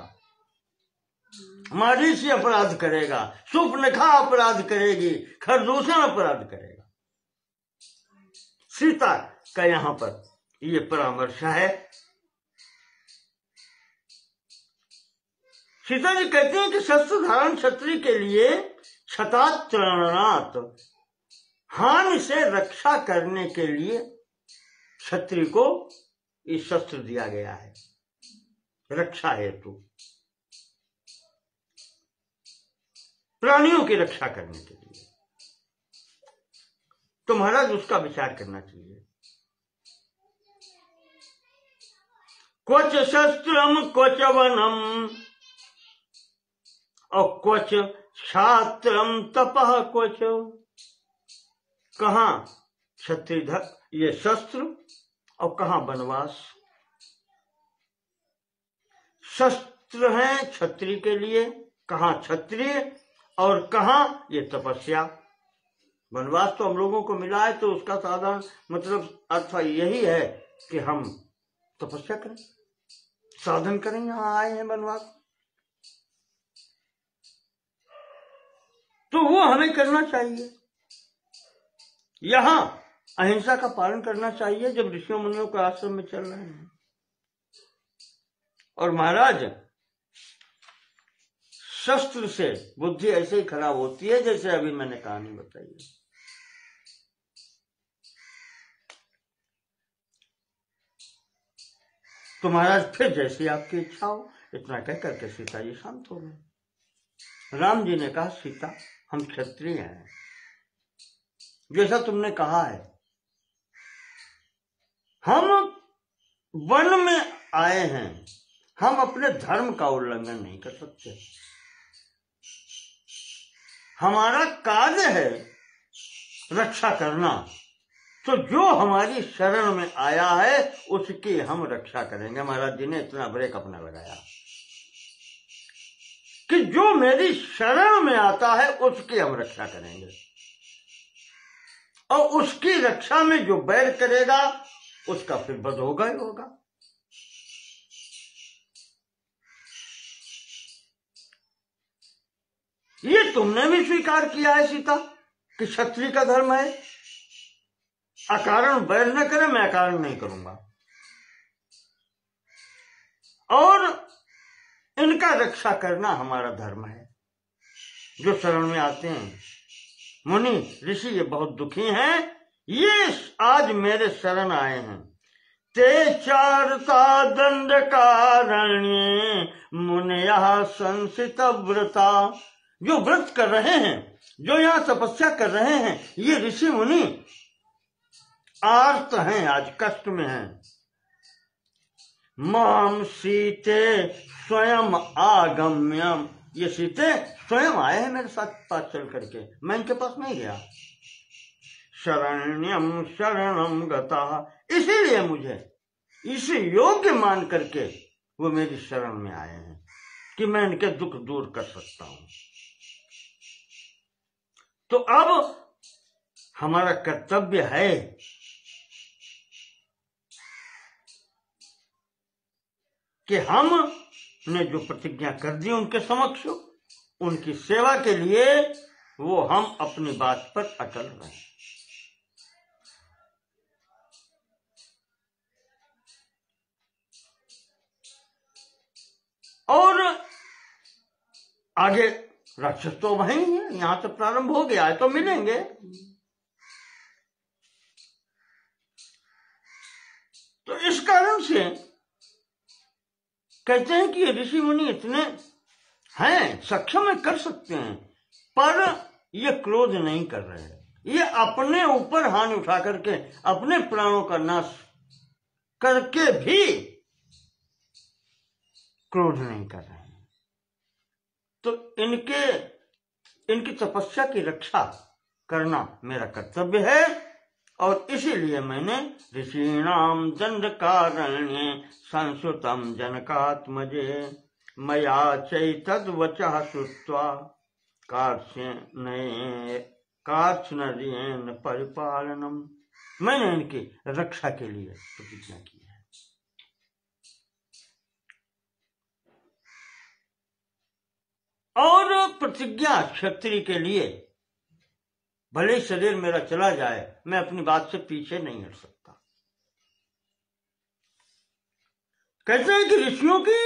S1: मारीची अपराध करेगा, सुपनखा अपराध करेगी, खरदूषण अपराध करेगा। सीता का यहां पर ये परामर्श है। सीता जी कहती हैं कि शस्त्र धारण क्षत्रिय के लिए क्षतात्रणात्, हानि से रक्षा करने के लिए क्षत्रिय को ये शस्त्र दिया गया है, रक्षा हेतु, प्राणियों की रक्षा करने के लिए। तो महाराज उसका विचार करना चाहिए। क्वच शस्त्रम क्वच वनम और क्वच क्षात्रम तपः क्वच, कहां क्षत्रिय ये शस्त्र और कहां वनवास। शस्त्र हैं क्षत्रिय के लिए, कहां क्षत्रिय और कहां ये तपस्या। वनवास तो हम लोगों को मिला है तो उसका साधारण मतलब अर्थ यही है कि हम तपस्या करें, साधन करें, यहां आए हैं वनवास। तो वो हमें करना चाहिए। यहां अहिंसा का पालन करना चाहिए जब ऋषियों मुनियों के आश्रम में चल रहे हैं। और महाराज, शस्त्र से बुद्धि ऐसे ही खराब होती है जैसे अभी मैंने कहानी बताई है। तो महाराज फिर जैसी आपकी इच्छा हो, इतना कह करके सीता जी शांत हो गए। राम जी ने कहा, सीता, हम क्षत्रिय हैं, जैसा तुमने कहा है, हम वन में आए हैं, हम अपने धर्म का उल्लंघन नहीं कर सकते। हमारा कार्य है रक्षा करना, तो जो हमारी शरण में आया है उसकी हम रक्षा करेंगे। महाराज जी ने इतना ब्रेक अपना लगाया कि जो मेरी शरण में आता है उसकी हम रक्षा करेंगे, और उसकी रक्षा में जो बैर करेगा उसका फिर वध होगा ही होगा। ये तुमने भी स्वीकार किया है सीता कि क्षत्रिय का धर्म है, अकारण बैर न करे, मैं अकारण नहीं करूंगा, और इनका रक्षा करना हमारा धर्म है। जो शरण में आते हैं मुनि ऋषि, ये बहुत दुखी हैं, ये आज मेरे शरण आए हैं। ते चारता दंड कारण्य मुनिया संसित व्रता। जो व्रत कर रहे हैं, जो यहाँ तपस्या कर रहे हैं, ये ऋषि मुनि आर्त हैं, आज कष्ट में हैं। माम सीते स्वयं आगम्यम, ये सीते स्वयं आए हैं मेरे साथ पास चल करके, मैं इनके पास नहीं गया। शरण्यम शरणम गता, इसीलिए मुझे इस योग्य मान करके वो मेरी शरण में आए हैं कि मैं इनके दुख दूर कर सकता हूं। तो अब हमारा कर्तव्य है कि हमने जो प्रतिज्ञा कर दी उनके समक्ष, उनकी सेवा के लिए वो हम अपनी बात पर अटल रहें। और आगे राक्षस तो वहीं है, यहां से प्रारंभ हो गया है, तो मिलेंगे। तो इस कारण से कहते हैं कि ऋषि मुनि इतने हैं, सक्षम है, कर सकते हैं, पर ये क्रोध नहीं कर रहे हैं। ये अपने ऊपर हानि उठा करके अपने प्राणों का नाश करके भी क्रोध नहीं कर रहे हैं। तो इनकी तपस्या की रक्षा करना मेरा कर्तव्य है, और इसीलिए मैंने ऋषीणाम दंड कारण्ये संस्कृतम जनकात्मजे मया चैतद वचः श्रुत्वा कार्त्स्नर्येण परिपालनम। मैंने इनकी रक्षा के लिए प्रतिज्ञा की है। और प्रतिज्ञा क्षत्रिय के लिए, भले शरीर मेरा चला जाए, मैं अपनी बात से पीछे नहीं हट सकता। कहते हैं कि ऋषियों की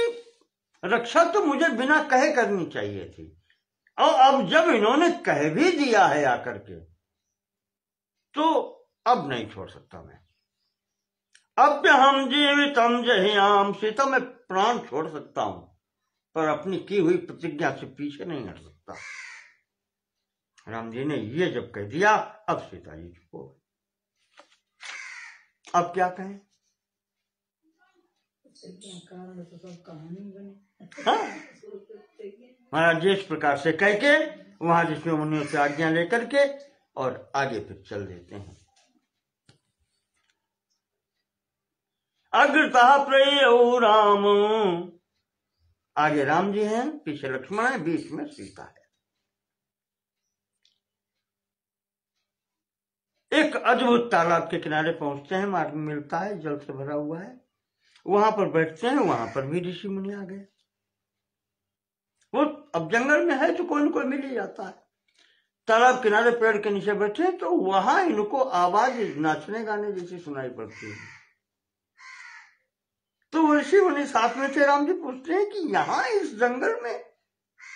S1: रक्षा तो मुझे बिना कहे करनी चाहिए थी, और अब जब इन्होंने कह भी दिया है आकर के, तो अब नहीं छोड़ सकता मैं। अब हम जीवितम जहियाम, सीता मैं प्राण छोड़ सकता हूं, पर अपनी की हुई प्रतिज्ञा से पीछे नहीं हट सकता। राम जी ने ये जब कह दिया, अब सीता जी चुप हो गए। अब क्या कहें? महाराज जिस प्रकार से कह के वहां ऋषियों मुनियों से आज्ञा लेकर के और आगे फिर चल देते हैं। अग्रतः प्रयौ राम, आगे राम जी हैं, पीछे लक्ष्मण है, बीच में सीता है। एक अद्भुत तालाब के किनारे पहुंचते हैं, मार्ग में मिलता है, जल से भरा हुआ है, वहां पर बैठते हैं। वहां पर भी ऋषि मुनि आ गए। वो अब जंगल में है तो कोई न कोई मिल ही जाता है। तालाब किनारे पेड़ के नीचे बैठे तो वहां इनको आवाज नाचने गाने जैसी सुनाई पड़ती है। तो ऋषि मुनि साथ में थे, राम जी पूछते हैं कि यहाँ इस जंगल में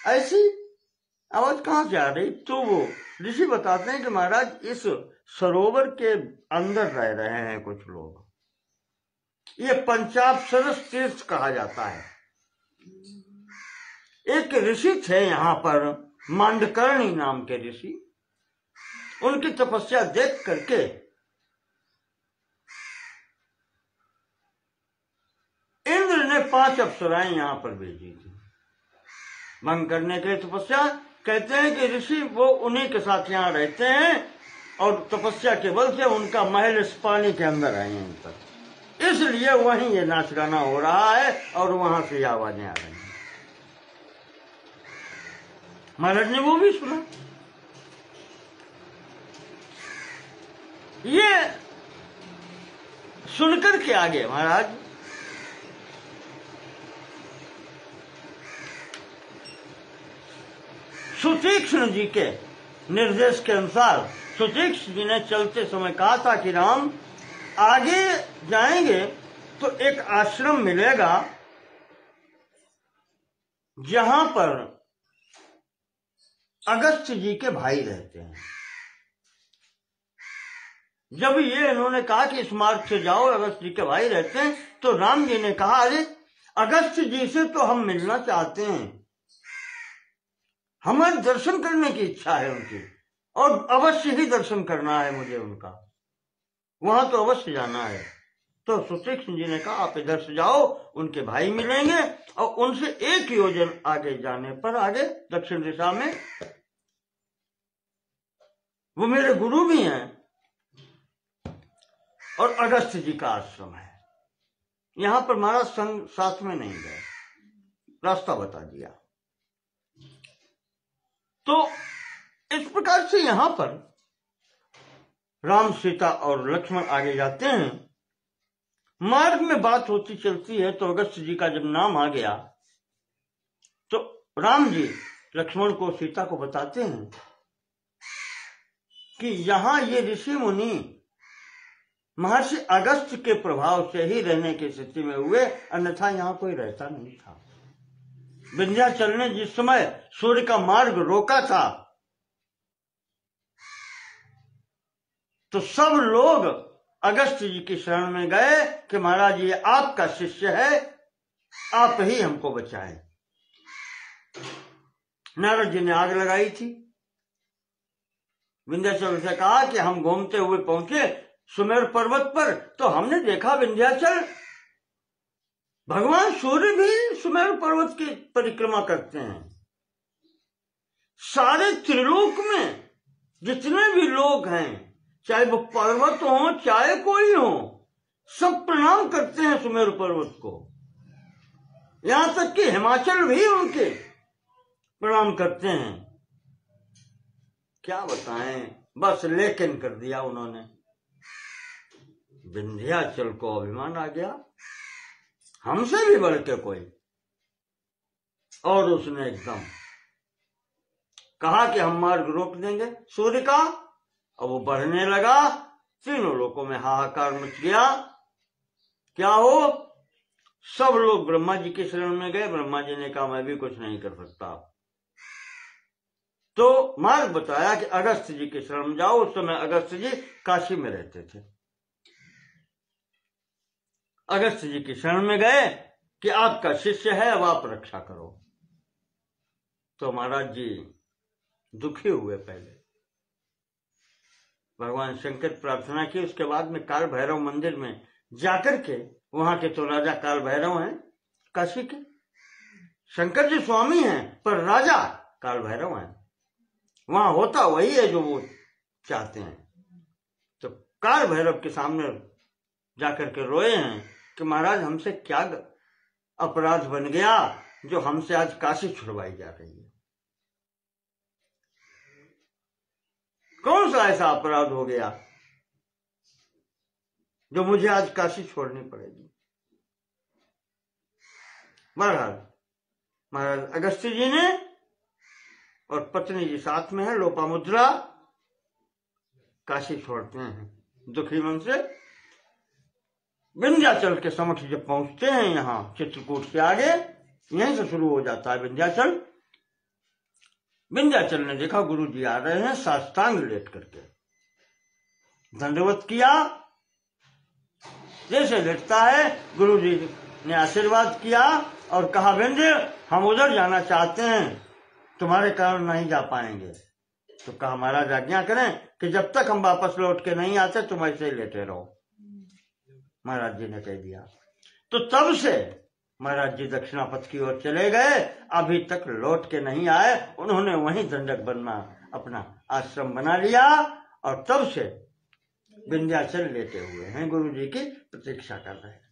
S1: ऐसी आवाज कहां से आ रही? तो वो ऋषि बताते हैं कि महाराज इस सरोवर के अंदर रह रहे हैं कुछ लोग, ये पंचाप्सरस तीर्थ कहा जाता है। एक ऋषि थे यहाँ पर, मांडकर्णी नाम के ऋषि, उनकी तपस्या देख करके इंद्र ने 5 अप्सराएं यहाँ पर भेजी थी भंग करने के लिए तपस्या। कहते हैं कि ऋषि वो उन्हीं के साथ यहाँ रहते हैं और तपस्या के बल से उनका महल इस पानी के अंदर है यहीं तक, इसलिए वहीं ये नाच गाना हो रहा है और वहां से आवाजें आ रही हैं। महाराज ने वो भी सुना। ये सुनकर के आगे महाराज सुतीक्ष्ण जी के निर्देश के अनुसार सुतीक्ष्ण जी ने चलते समय कहा था कि राम आगे जाएंगे तो एक आश्रम मिलेगा जहां पर अगस्त्य जी के भाई रहते हैं। जब ये इन्होंने कहा कि इस मार्ग से जाओ, अगस्त्य जी के भाई रहते हैं, तो राम जी ने कहा अरे अगस्त्य जी से तो हम मिलना चाहते हैं, हमारे दर्शन करने की इच्छा है उनकी, और अवश्य ही दर्शन करना है मुझे उनका, वहां तो अवश्य जाना है। तो सुतीक्ष्ण जी ने कहा आप इधर से जाओ, उनके भाई मिलेंगे और उनसे 1 योजन आगे जाने पर आगे दक्षिण दिशा में वो मेरे गुरु भी हैं और अगस्त्य जी का आश्रम है। यहां पर महाराज संग साथ में नहीं गए, रास्ता बता दिया। तो इस प्रकार से यहां पर राम, सीता और लक्ष्मण आगे जाते हैं। मार्ग में बात होती चलती है तो अगस्त्य जी का जब नाम आ गया तो राम जी लक्ष्मण को, सीता को बताते हैं कि यहां ये ऋषि मुनि महर्षि अगस्त्य के प्रभाव से ही रहने की स्थिति में हुए, अन्यथा यहां कोई रहता नहीं था। विंध्याचल ने जिस समय सूर्य का मार्ग रोका था तो सब लोग अगस्त्य जी की शरण में गए कि महाराज ये आपका शिष्य है, आप ही हमको बचाएं। नारद जी ने आग लगाई थी, विंध्याचल से कहा कि हम घूमते हुए पहुंचे सुमेर पर्वत पर तो हमने देखा विंध्याचल, भगवान सूर्य भी सुमेर पर्वत की परिक्रमा करते हैं। सारे त्रिलोक में जितने भी लोग हैं, चाहे वो पर्वत हो चाहे कोई हो, सब प्रणाम करते हैं सुमेर पर्वत को। यहां तक कि हिमाचल भी उनके प्रणाम करते हैं। क्या बताएं, बस लेकिन कर दिया उन्होंने। विंध्याचल को अभिमान आ गया, हमसे भी बढ़ के कोई, और उसने एकदम कहा कि हम मार्ग रोक देंगे सूर्य का। अब वो बढ़ने लगा, तीनों लोकों में हाहाकार मच गया। क्या हो, सब लोग ब्रह्मा जी की शरण में गए। ब्रह्मा जी ने कहा मैं भी कुछ नहीं कर सकता। तो मार्ग बताया कि अगस्त्य जी की शरण में जाओ। उस समय अगस्त्य जी काशी में रहते थे। अगस्त्य जी की शरण में गए कि आपका शिष्य है, अब आप रक्षा करो। तो महाराज जी दुखी हुए। पहले भगवान शंकर प्रार्थना की, उसके बाद में काल भैरव मंदिर में जाकर के, वहां के तो राजा काल भैरव हैं काशी के, शंकर जी स्वामी हैं पर राजा काल भैरव हैं। वहां होता वही है जो वो चाहते हैं। तो काल भैरव के सामने जाकर के रोए हैं कि महाराज हमसे क्या अपराध बन गया जो हमसे आज काशी छुड़वाई जा रही है। कौन सा ऐसा अपराध हो गया जो मुझे आज काशी छोड़नी पड़ेगी। महाराज अगस्त्य जी ने और पत्नी जी साथ में है। लोपामुद्रा काशी छोड़ते हैं दुखी मन से। विंध्याचल के समक्ष जब पहुंचते हैं, यहाँ चित्रकूट से आगे, यहीं से शुरू हो जाता है विंध्याचल। विंध्याचल ने देखा गुरु जी आ रहे हैं, साष्टांग लेट करके दंडवत किया। जैसे लेटता है, गुरु जी ने आशीर्वाद किया और कहा, विंध्य हम उधर जाना चाहते हैं, तुम्हारे कारण नहीं जा पाएंगे। तो कहा, महाराज आज्ञा करें कि जब तक हम वापस लौट के नहीं आते तुम ऐसे ही लेटे रहो। महाराज जी ने कह दिया। तो तब से महाराज जी दक्षिणापथ की ओर चले गए, अभी तक लौट के नहीं आए। उन्होंने वहीं दंडक बनना अपना आश्रम बना लिया और तब से विंध्याचल लेटे हुए हैं, गुरु जी की प्रतीक्षा कर रहे हैं।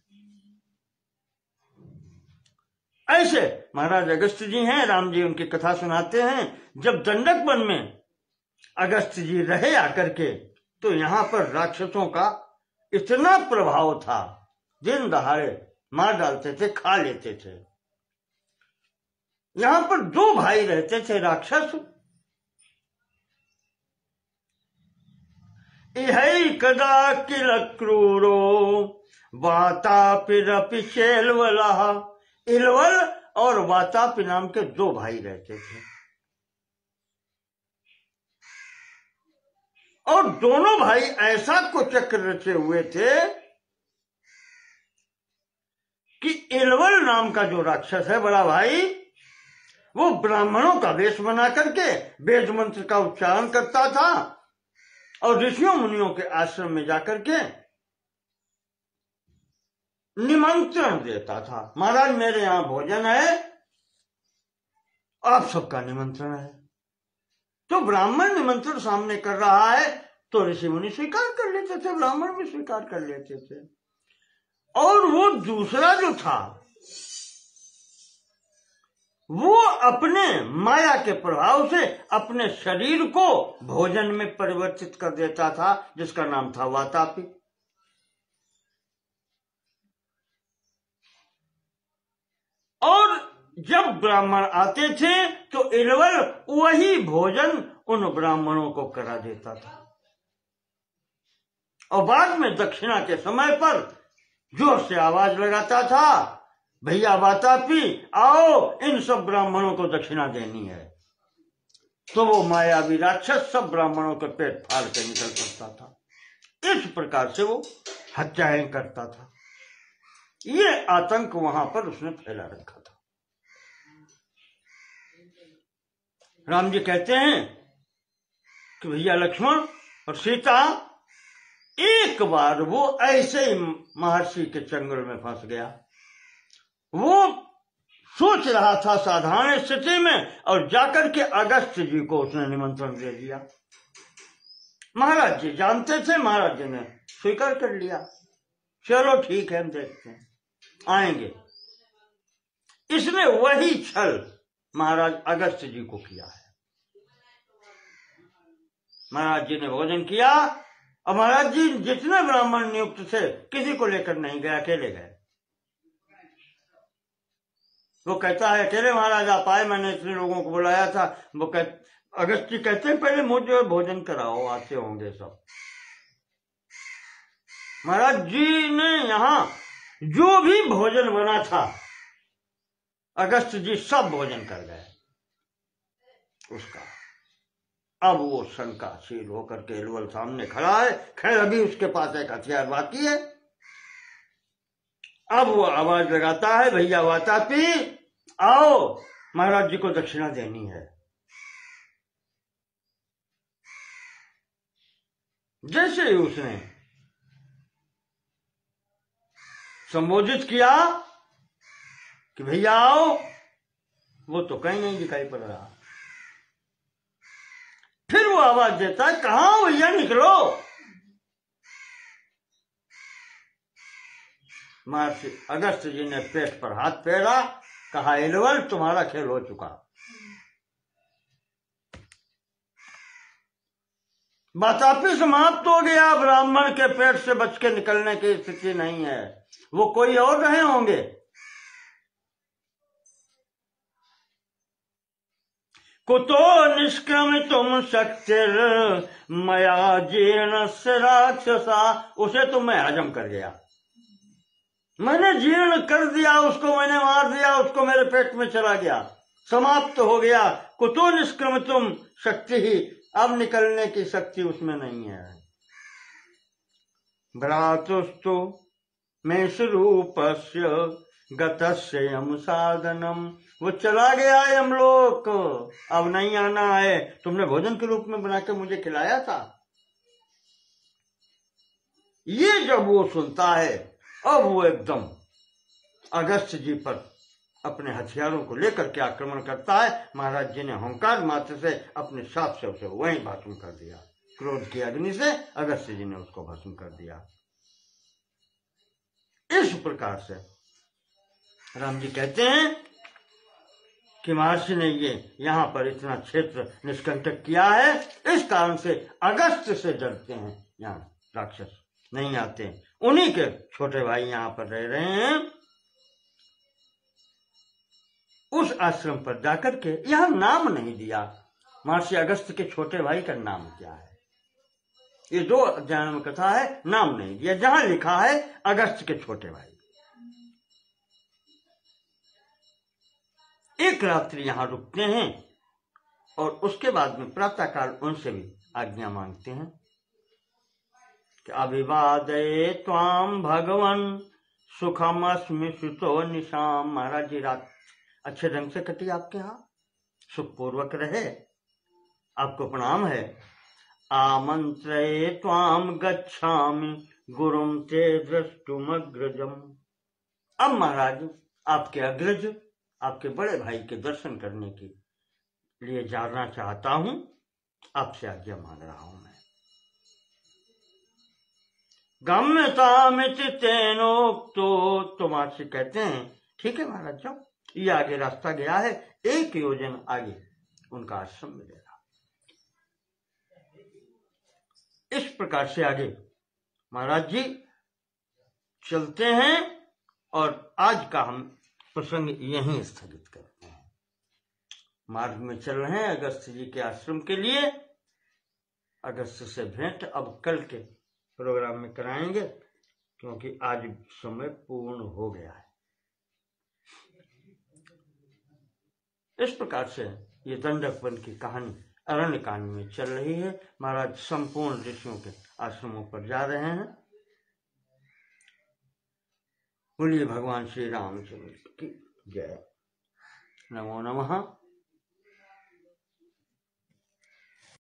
S1: ऐसे महाराज अगस्त जी हैं, राम जी उनकी कथा सुनाते हैं। जब दंडक वन में अगस्त जी रहे आकर के, तो यहाँ पर राक्षसों का इतना प्रभाव था, दिन दहाड़े मार डालते थे, खा लेते थे। यहाँ पर 2 भाई रहते थे राक्षस। इहै कदा किल क्रूरो वातापिरपि चेलवलः। इलवल और वातापि नाम के 2 भाई रहते थे, और दोनों भाई ऐसा कुचक्र रचे हुए थे कि इलवल नाम का जो राक्षस है बड़ा भाई, वो ब्राह्मणों का वेश बना करके वेद मंत्र का उच्चारण करता था और ऋषियों मुनियों के आश्रम में जाकर के निमंत्रण देता था। महाराज मेरे यहां भोजन है, आप सबका निमंत्रण है। तो ब्राह्मण निमंत्रण सामने कर रहा है तो ऋषि मुनि स्वीकार कर लेते थे, ब्राह्मण भी स्वीकार कर लेते थे। और वो दूसरा जो था, वो अपने माया के प्रभाव से अपने शरीर को भोजन में परिवर्तित कर देता था, जिसका नाम था वातापि। और जब ब्राह्मण आते थे तो इलवल वही भोजन उन ब्राह्मणों को करा देता था, और बाद में दक्षिणा के समय पर जोर से आवाज लगाता था, भैया वातापी आओ, इन सब ब्राह्मणों को दक्षिणा देनी है। तो वो मायावी राक्षस सब ब्राह्मणों के पेट फाड़ के निकल सकता था। इस प्रकार से वो हत्याएं करता था। ये आतंक वहां पर उसने फैला रखा था। राम जी कहते हैं कि भैया लक्ष्मण और सीता, एक बार वो ऐसे ही महर्षि के चंगुल में फंस गया। वो सोच रहा था साधारण स्थिति में, और जाकर के अगस्त जी को उसने निमंत्रण दे दिया। महाराज जी जानते थे, महाराज जी ने स्वीकार कर लिया, चलो ठीक है हम देखते हैं, आएंगे। इसने वही छल महाराज अगस्त जी को किया है। महाराज जी ने भोजन किया और महाराज जी जितने ब्राह्मण नियुक्त थे किसी को लेकर नहीं गए, अकेले गए। वो कहता है अकेले महाराज आप आए, मैंने इतने लोगों को बुलाया था। वो अगस्त जी कहते हैं पहले मुझे भोजन कराओ, आते होंगे सब। महाराज जी ने यहाँ जो भी भोजन बना था अगस्त जी सब भोजन कर गए उसका। अब वो शंकाशील होकर के इलवल सामने खड़ा है। खैर अभी उसके पास एक हथियार बाकी है। अब वो आवाज लगाता है, भैया वातापी आओ, महाराज जी को दक्षिणा देनी है। जैसे ही उसने संबोधित किया कि भैया आओ, वो तो कहीं नहीं दिखाई पड़ रहा। फिर वो आवाज देता है, कहां हो भैया, निकलो। महर्षि अगस्त जी ने पेट पर हाथ फेरा, कहा इलवल तुम्हारा खेल हो चुका, वातापी समाप्त हो गया। ब्राह्मण के पेट से बच के निकलने की स्थिति नहीं है, वो कोई और रहे होंगे। कुतो निष्क्रमितुम शक्तिर मया जीर्ण से राक्षसा। उसे तो मैं हजम कर गया, मैंने जीर्ण कर दिया उसको, मैंने मार दिया उसको, मेरे पेट में चला गया, समाप्त हो गया। कुतो निष्क्रमितुम शक्ति ही, अब निकलने की शक्ति उसमें नहीं है। भ्रातुस्तु में स्वरूपस्य गतस्य यम साधनम, वो चला गया यमलोक, अब नहीं आना है। तुमने भोजन के रूप में बना के मुझे खिलाया था। ये जब वो सुनता है, अब वो एकदम अगस्त्य जी पर अपने हथियारों को लेकर के आक्रमण करता है। महाराज जी ने हुंकार मात्र से अपने साप से उसे वहीं भस्म कर दिया। क्रोध की अग्नि से अगस्त्य जी ने उसको भस्म कर दिया। इस प्रकार से राम जी कहते हैं कि महर्षि ने ये यहाँ पर इतना क्षेत्र निष्कंटक किया है, इस कारण से अगस्त्य से डरते हैं, यहाँ राक्षस नहीं आते। उन्हीं के छोटे भाई यहाँ पर रह रहे हैं। उस आश्रम पर जाकर के यह नाम नहीं दिया, महर्षि अगस्त्य के छोटे भाई का नाम क्या है, ये 2 अध्यायों में कथा है, नाम नहीं दिया। जहां लिखा है अगस्त्य के छोटे भाई। एक रात्रि यहां रुकते हैं और उसके बाद में प्रातःकाल उनसे भी आज्ञा मांगते हैं कि अभिवादये त्वाम भगवन सुखम अस्मि सुतो निशाम। महाराज जी रात अच्छे ढंग से कटी आपके यहाँ, सुखपूर्वक रहे, आपको प्रणाम है। आमंत्रये त्वाम गच्छामि गुरुम ते द्रष्टुमग्रजम। अब महाराज आपके अग्रज, आपके बड़े भाई के दर्शन करने के लिए जाना चाहता हूं, आपसे आज्ञा मांग रहा हूं मैं। गम्यतामिति तेनोक्तो, तो महर्षि कहते हैं ठीक है महाराज जाओ, ये आगे रास्ता गया है, 1 योजन आगे उनका आश्रम मिलेगा। इस प्रकार से आगे महाराज जी चलते हैं और आज का हम प्रसंग यहीं स्थगित करते हैं। मार्ग में चल रहे हैं अगस्त्य जी के आश्रम के लिए। अगस्त्य से भेंट अब कल के प्रोग्राम में कराएंगे, क्योंकि आज समय पूर्ण हो गया है। इस प्रकार से ये दंडक वन की कहानी अरण्य कांड में चल रही है। महाराज संपूर्ण ऋषियों के आश्रमों पर जा रहे हैं। बोलिए भगवान श्री रामचंद्र की जय। नमो नमः।